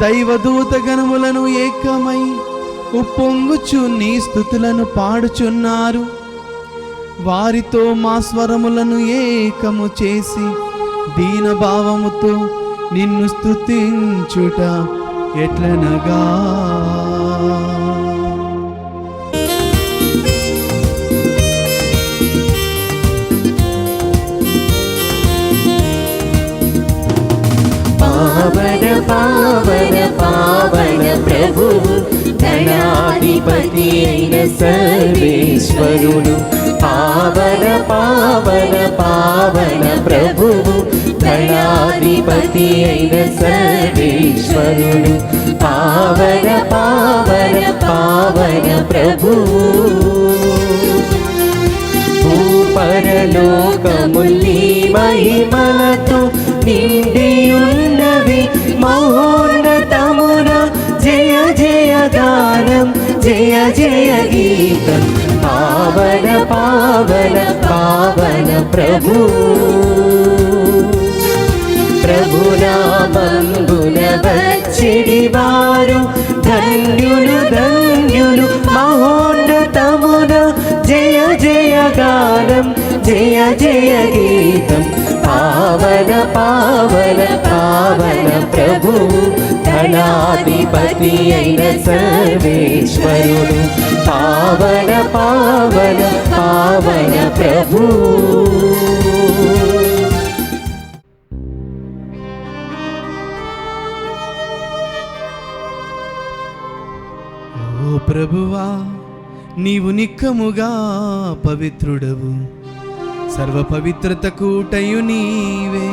దైవదూత గణములను ఏకమై ఉప్పొంగుచు నీ స్తుతులను పాడుచున్నారు. వారితో మా స్వరములను ఏకము చేసి దీనభావముతో నిన్ను స్తుతించుట ఎట్లనగా. పావన పావన పావన ప్రభు, ధనాధిపతి అయిన సర్వేశ్వరుడు. పావన పావన పావన ప్రభు, ధనాధిపతి అయిన సర్వేశ్వరుడు. పావన పావన పావన ప్రభు, భూపరలోకముల్ని మహిమలతో నిండియున్నవి. మహోన్నతమున జయ జయ గానం, జయ జయ గీతం. పావన పావన పావన ప్రభు, ప్రభునామంబున వచ్చెడి వారు ధన్యులు ధన్యులు. మహోన్నతమున జయ జయ గానం, జయ జయ గీతం. పావన పావన పావన ప్రభు, ధనాధిపతి అయిన సర్వేశ్వరుడు. పావన పావన పావన ప్రభు. ఓ ప్రభువా, నీవు నిక్కముగా పవిత్రుడవు, సర్వ పవిత్రత కూటయు నీవే.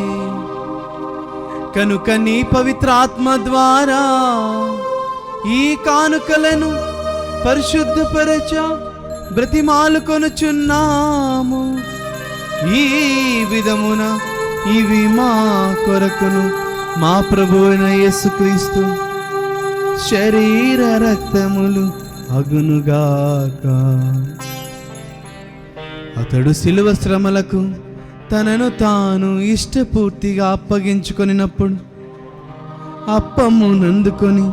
కనుక నీ పవిత్రాత్మ ద్వారా ఈ కానుకలను పరిశుద్ధపరచ బ్రతిమాలు కొనుచున్నాము. ఈ విధమున ఇవి మా కొరకును మా ప్రభువైన యేసుక్రీస్తు శరీర రక్తములు అగునుగాక. అతడు శిలువ శ్రమలకు తనను తాను ఇష్టపూర్తిగా అప్పగించుకొనినప్పుడు అప్పమునందుకొని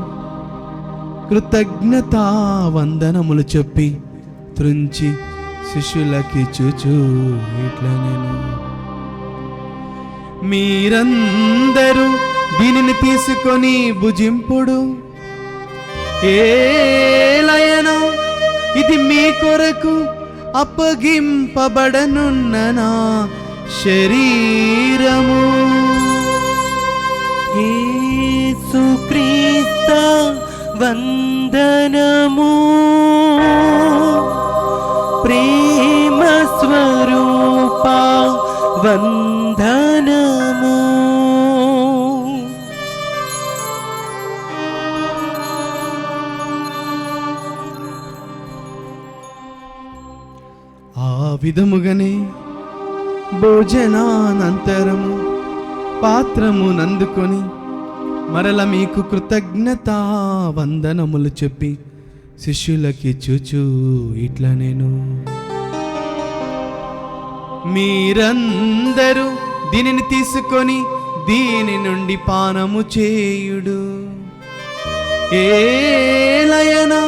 కృతజ్ఞతా వందనములు చెప్పి త్రుంచి శిష్యులకి చూచూ ఇట్లా నేను, మీరందరూ దీనిని తీసుకొని భుజింపుడు. ఏలయనో ఇది మీ కొరకు అప్పగింపబడనున్న నా శరీరము. యేసుక్రీస్తు వందనము. ప్రేమ స్వరూప వందనము. ఆ విధముగానే భోజనానంతరము పాత్రమునందుకొని మరల మీకు కృతజ్ఞతా వందనములు చెప్పి శిష్యులకి చూచూ ఇట్లా నేను, మీరందరూ దీనిని తీసుకొని దీని నుండి పానము చేయుడు. ఏలయనా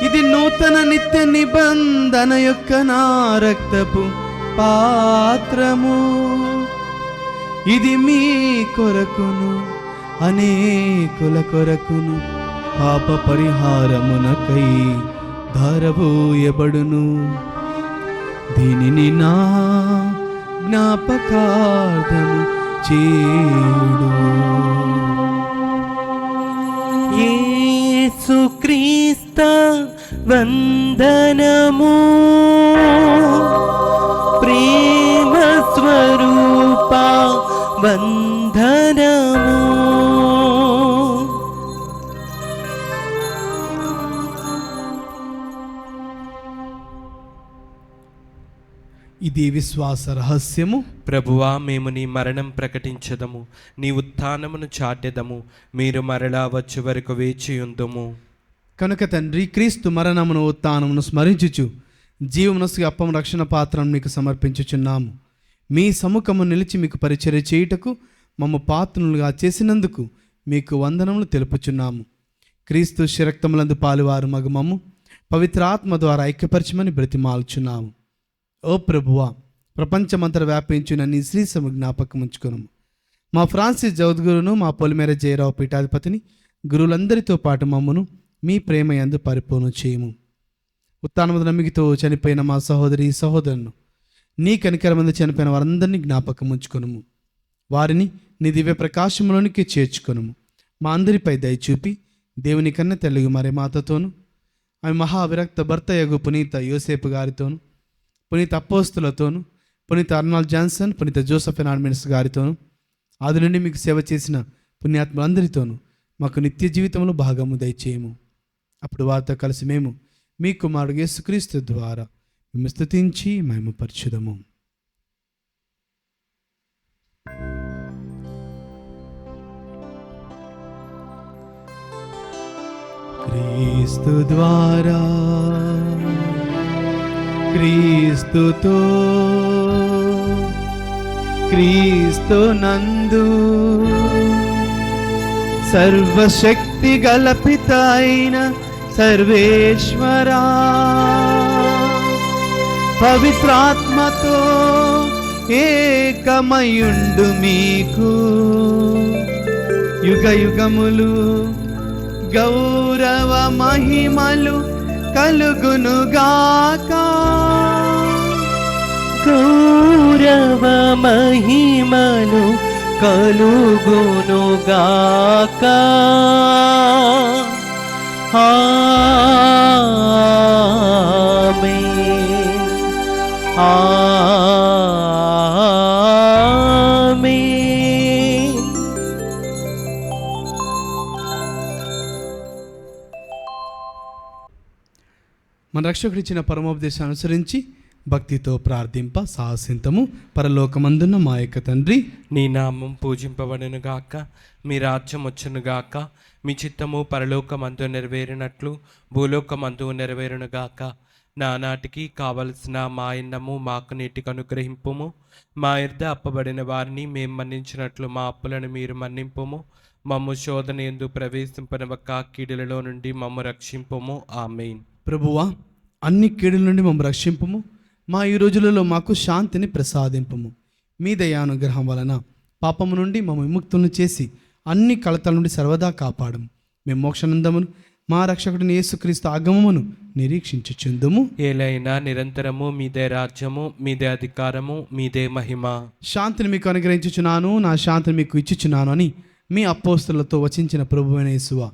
ఇది నూతన నిత్య నిబంధన యొక్క నా రక్తపు పాత్రము. ఇది మీ కొరకును అనేకుల కొరకును పాప పరిహారమునకై ధారబోయబడును. దీనిని నా జ్ఞాపకార్థము చేయుడు. యేసుక్రీస్తు వందనము. ప్రేమ స్వరూప వందనము. ఇది విశ్వాస రహస్యము. ప్రభువా, మేము నీ మరణం ప్రకటించదము, నీ ఉత్థానమును చాటెదము. మీరు మరలా వచ్చే వరకు వేచియుందుము. కనుక తండ్రి, క్రీస్తు మరణమును ఉత్థానమును స్మరించుచు జీవమునస్సు అప్పం రక్షణ పాత్రను మీకు సమర్పించుచున్నాము. మీ సముఖము నిలిచి మీకు పరిచర్య చేయుటకు మమ్మ పాత్రులుగా చేసినందుకు మీకు వందనములు తెలుపుచున్నాము. క్రీస్తు శిరక్తములందు పాలువారు మగమము పవిత్ర ఆత్మ ద్వారా ఐక్యపరచమని బ్రతిమాలుచున్నాము. ఓ ప్రభువా, ప్రపంచమంతట వ్యాపించిన నీ శ్రీసము జ్ఞాపకం ఉంచుకొను. మా ఫ్రాన్సిస్ జౌద్గురును, మా పొలిమేర జయరావు పీఠాధిపతిని, గురువులందరితో పాటు మమ్మను మీ ప్రేమ యందు పరిపూర్ణ చేయము. ఉత్థానమున నమ్మికతో చనిపోయిన మా సహోదరి సహోదరును, నీ కనికరమందు చనిపోయిన వారందరినీ జ్ఞాపకం ఉంచుకొనుము. వారిని నీ దివ్య ప్రకాశంలోనికి చేర్చుకొనుము. మా అందరిపై దయచూపి దేవుని కన్న తెలుగు మరి మాతతోను, ఆమె మహావిరక్త భర్త యగు పునీత యోసేపు గారితోను, పునీత అపోస్తులతోను, పునీత అర్నాల్డ్ జాన్సన్, పునీత జోసెఫ్ ఎనార్మిన్స్ గారితోను, ఆది నుండి మీకు సేవ చేసిన పుణ్యాత్ములందరితోనూ మాకు నిత్య జీవితంలో భాగము దయచేయము. అప్పుడు వారితో కలిసి మేము మీ కుమారుడు యేసుక్రీస్తు ద్వారా మేము స్తుతించి మహిమపరచుదము. క్రీస్తు ద్వారా, క్రీస్తుతో, క్రీస్తు నందు సర్వశక్తి గల పిత అయిన సర్వేశ్వరా, పవిత్రాత్మతో ఏకమయుండు మీకు యుగ యుగములు గౌరవ మహిమలు కలుగునుగాక. గౌరవ మహిమలు కలుగునుగాక. ఆమేన్. ఆమేన్. మన రక్షకుడిచ్చిన పరమోపదేశాన్ని అనుసరించి భక్తితో ప్రార్థింప సాహసింతము. పరలోకమందున్న మా యొక్క తండ్రి, నీ నామం పూజింపబడునుగాక, మీ రాజ్యం వచ్చునుగాక, మీ చిత్తము పరలోకమందు నెరవేరినట్లు భూలోకమందు నెరవేరునుగాక. నానాటికి కావలసిన మా అన్నము మాకు నేటికి అనుగ్రహింపుము. మా యొద్ద అప్పబడిన వారిని మేము మన్నించినట్లు మా అప్పులను మీరు మన్నింపుము. మమ్ము శోధన యందు ప్రవేశింపనివ్వక కీడులలో నుండి మమ్ము రక్షింపుము. ఆమేన్. ప్రభువా, అన్ని కీడుల నుండి మమ్మల్ని రక్షింపుము. మా ఈ రోజులలో మాకు శాంతిని ప్రసాదింపుము. మీ దయానుగ్రహం వలన పాపము నుండి మమ్మ విముక్తులను చేసి అన్ని కలతల నుండి సర్వదా కాపాడము. మేము మోక్షానందమును మా రక్షకుడిని యేసుక్రీస్తు ఆగమమును నిరీక్షించుచుందుము. ఏలైనా నిరంతరము మీదే రాజ్యము, మీదే అధికారము, మీదే మహిమ. శాంతిని మీకు అనుగ్రహించుచున్నాను, నా శాంతిని మీకు ఇచ్చుచున్నాను అని మీ అపోస్తలతో వచించిన ప్రభువైన యేసువా,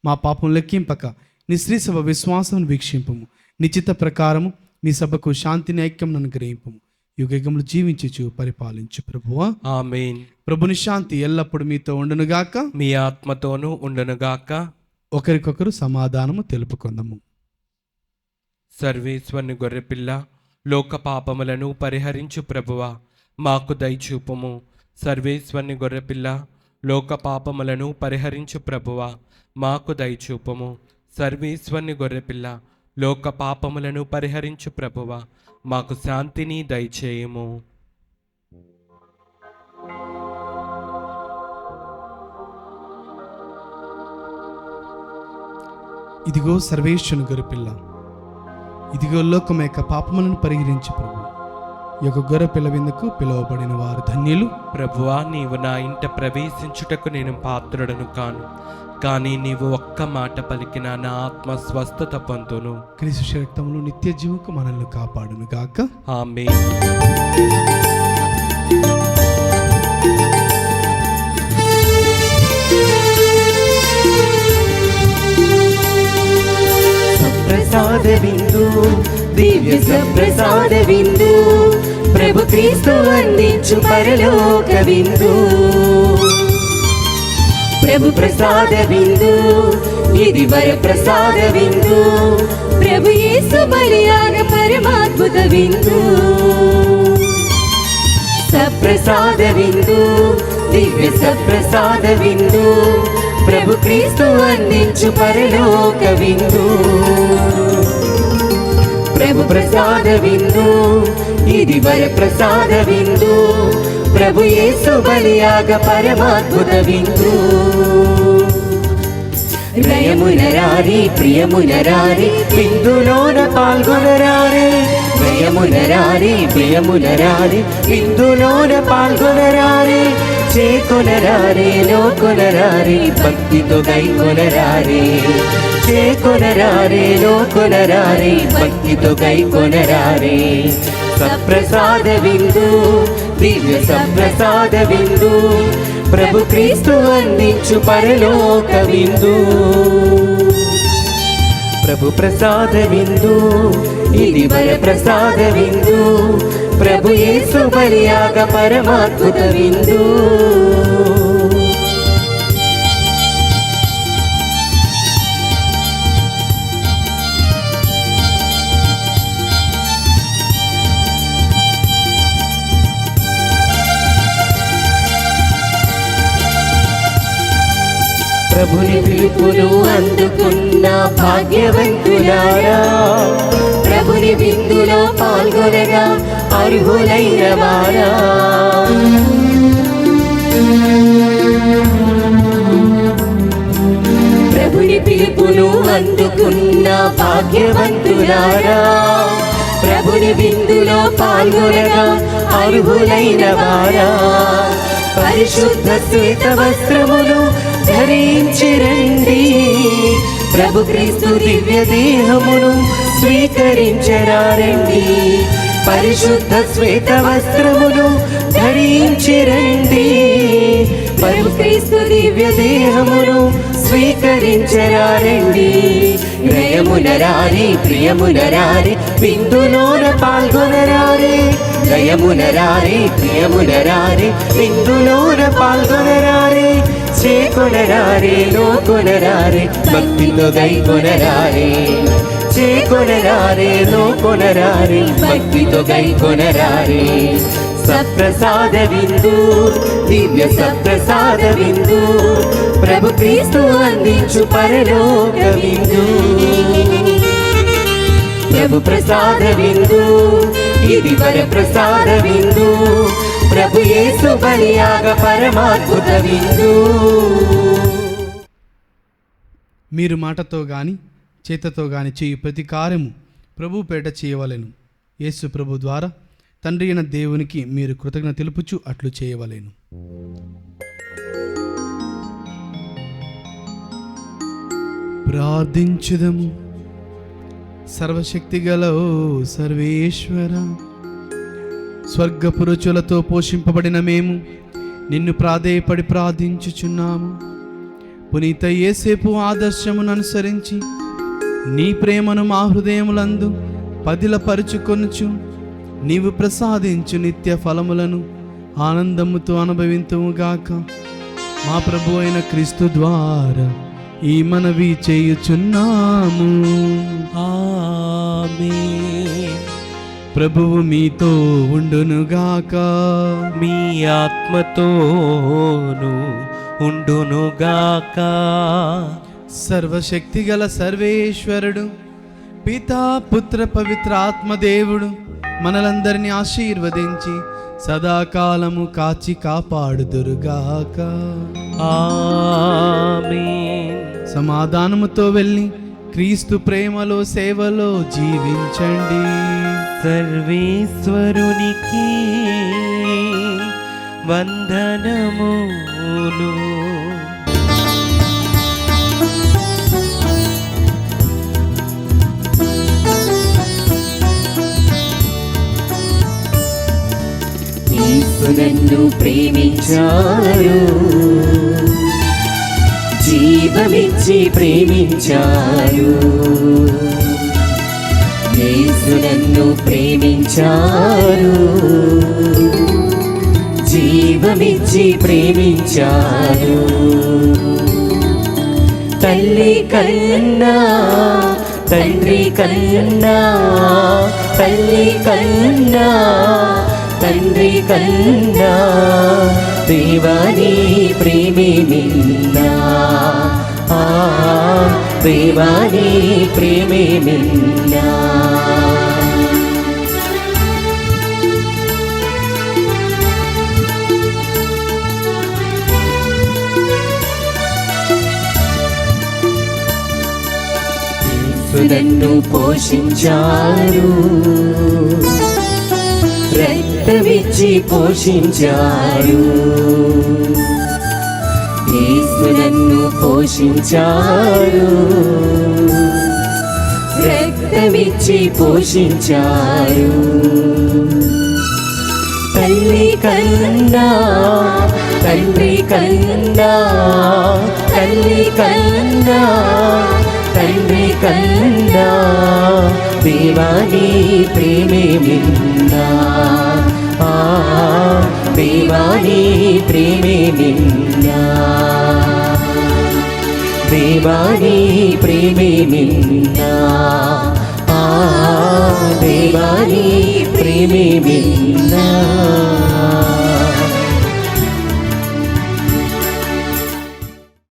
మా పాపం లెక్కింపక నీ శ్రీ సభ విశ్వాసం వీక్షింపము. నీ చిత్త ప్రకారము నీ సభకు శాంతిని ఐక్యం అనుగ్రహింపము. యుగములు జీవించుచు పరిపాలించు ప్రభువా. ఆమేన్. ప్రభుని శాంతి ఎల్లప్పుడు మీతో ఉండునుగాక, మీ ఆత్మతోనూ ఉండునుగాక. ఒకరికొకరు సమాధానము తెలుపుకుందాము. సర్వేశ్వరుని గొర్రెపిల్ల, లోక పాపములను పరిహరించు ప్రభువా, మాకు దయచూపుము. సర్వేశ్వరుని గొర్రెపిల్ల, లోక పాపములను పరిహరించు ప్రభువా, మాకు దయచూపుము. సర్వేశ్వరుని గొర్రెపిల్ల, లోక పాపములను పరిహరించు ప్రభువా, మాకు శాంతిని దయచేయము. ఇదిగో సర్వేశ్వరుని గొర్రెపిల్ల, ఇదిగో లోకం యొక్క పాపములను పరిహరించు ప్రభు. ఈ యొక్క గొర్రెపిల్ల విందుకు పిలువబడిన వారు ధన్యులు. ప్రభువా, నీవు నా ఇంట ప్రవేశించుటకు నేను పాత్రుడను కాను, కానీ నీవు ఒక్క మాట పలికిన నా ఆత్మ స్వస్థత పొందును. క్రీస్తు రక్తములు నిత్య జీవకు మనల్ని కాపాడును గాక. ఆమేన్. ప్రసాద బిందు, దివ్య సప్రసాద బిందు, ప్రభు క్రీస్తు అందించు పరలోక బిందు. ప్రభు ప్రసాద బిందు, ఇది వర ప్రసాద బిందు, ప్రభు యేసు బలియాగ పరమాద్భుత విందు. సప్రసాద బిందు, దివ్య సప్రసాద బిందు, ప్రభు క్రీస్తు అందించు పరలోక బిందు. ప్రభు ప్రసాద బిందు, ఇది వర ప్రసాద బిందు, ప్రభు యేసు బలియాగ పరమాద్భుత విందు. నయమునరారి ప్రియమునరారి విందులోన పాల్గొనరారి. నయమునరారి ప్రియమునరారి విందులోన పాల్గొనరారి. చేకొనరారే లోకొనరారే భక్తితో గైకొనరారే. చేకొనరారే లోకొనరారే భక్తితో గైకొనరారే. సప్రసాద బిందు, దివ్య సప్రసాద బిందు, ప్రభు క్రీస్తు అందించు పరలోక విందు. ప్రభు ప్రసాద బిందు, ఇది వర ప్రసాద బిందు, ప్రభు యేసు బలియాగ పరమాద్భుత విందు. ప్రభుని పిలుపును అందుకున్న భాగ్యవంతులారా, ప్రభుని విందులో పాల్గొనగా అర్హులైన వారా. ప్రభుని పిలుపును అందుకున్న భాగ్యవంతులారా, ప్రభుని విందులో పాల్గొనగా అర్హులైన వారా. పరిశుద్ధ శ్వేత వస్త్రములు ధరించి రండి, ప్రభు క్రీస్తు దివ్య దేహమును స్వీకరించరారండి. పరిశుద్ధ శ్వేత వస్త్రములు ధరించి రండి, ప్రభు క్రీస్తు దివ్య దేహమును స్వీకరించరారండి. నయమునరారి ప్రియమునరారి విందులోన పాల్గొనరారే. నయమునరారి ప్రియమునరారి విందులోన పాల్గొనరారే. చేకొనరారే లోకొనరారే భక్తితో గైకొనరారే. చే కొనరారే నో కొనరారే భక్తితో గై కొనరారే సప్రసాద విందు దివ్య సప్రసాద విందు ప్రభు క్రీస్తు అందించు పరలోక విందు ప్రభు ప్రసాద విందు ఇది వర ప్రసాద విందు ప్రభు యేసు బలియాగ పరమాద్భుత విందు. మీరు మాటతో గాని చేతతో గాని చేయు ప్రతి కార్యము ప్రభు పేట చేయవలెను. యేసు ప్రభు ద్వారా తండ్రి అయిన దేవునికి మీరు కృతజ్ఞత తెలుపుచు అట్లు చేయవలెను. ప్రార్థించుదము. సర్వశక్తిగల ఓ సర్వేశ్వర, స్వర్గపు రుచులతో పోషింపబడిన మేము నిన్ను ప్రాధేయపడి ప్రార్థించుచున్నాము. పునీత యేసేపు ఆదర్శమును అనుసరించి నీ ప్రేమను మా హృదయములందు పదిలపరుచుకొనుచు నీవు ప్రసాదించు నిత్య ఫలములను ఆనందముతో అనుభవింతుముగాక. మా ప్రభు అయిన క్రీస్తు ద్వారా ఈ మనవి చేయుచున్నాము. ఆమేన్. ప్రభువు మీతో ఉండునుగాక. మీ ఆత్మతోను ఉండునుగాక. సర్వశక్తిగల సర్వేశ్వరుడు పితా పుత్ర పవిత్ర ఆత్మదేవుడు మనలందరినీ ఆశీర్వదించి సదాకాలము కాచి కాపాడుదురుగాక. ఆమేన్. సమాధానముతో వెళ్ళి క్రీస్తు ప్రేమలో సేవలో జీవించండి. సర్వేశ్వరునికి వందనములు. యేసు నన్ను ప్రేమించారు, జీవమిచ్చి ప్రేమించారు. యేసు నన్ను ప్రేమించారు, జీవమిచ్చి ప్రేమించారు. తల్లి కన్నా తండ్రి కన్నా, తల్లి కన్నా తండ్రి కన్నా దేవాని ప్రేమే మిన్నా. దేవాని ప్రేమే మిన్నా. యేసు నన్ను పోషించారు, రక్తమిచ్చి పోషించారు. యేసు నన్ను పోషించారు, రక్తమిచ్చి పోషించారు. తల్లి కన్నా తండ్రి కన్నా, తల్లి కన్నా తండ్రి కన్నా దేవాని ప్రేమే మిన్నా. దేవాని ప్రేమే మిన్నా. దేవాని ప్రేమే మిన్నా. దేవాని ప్రేమే మిన్నా.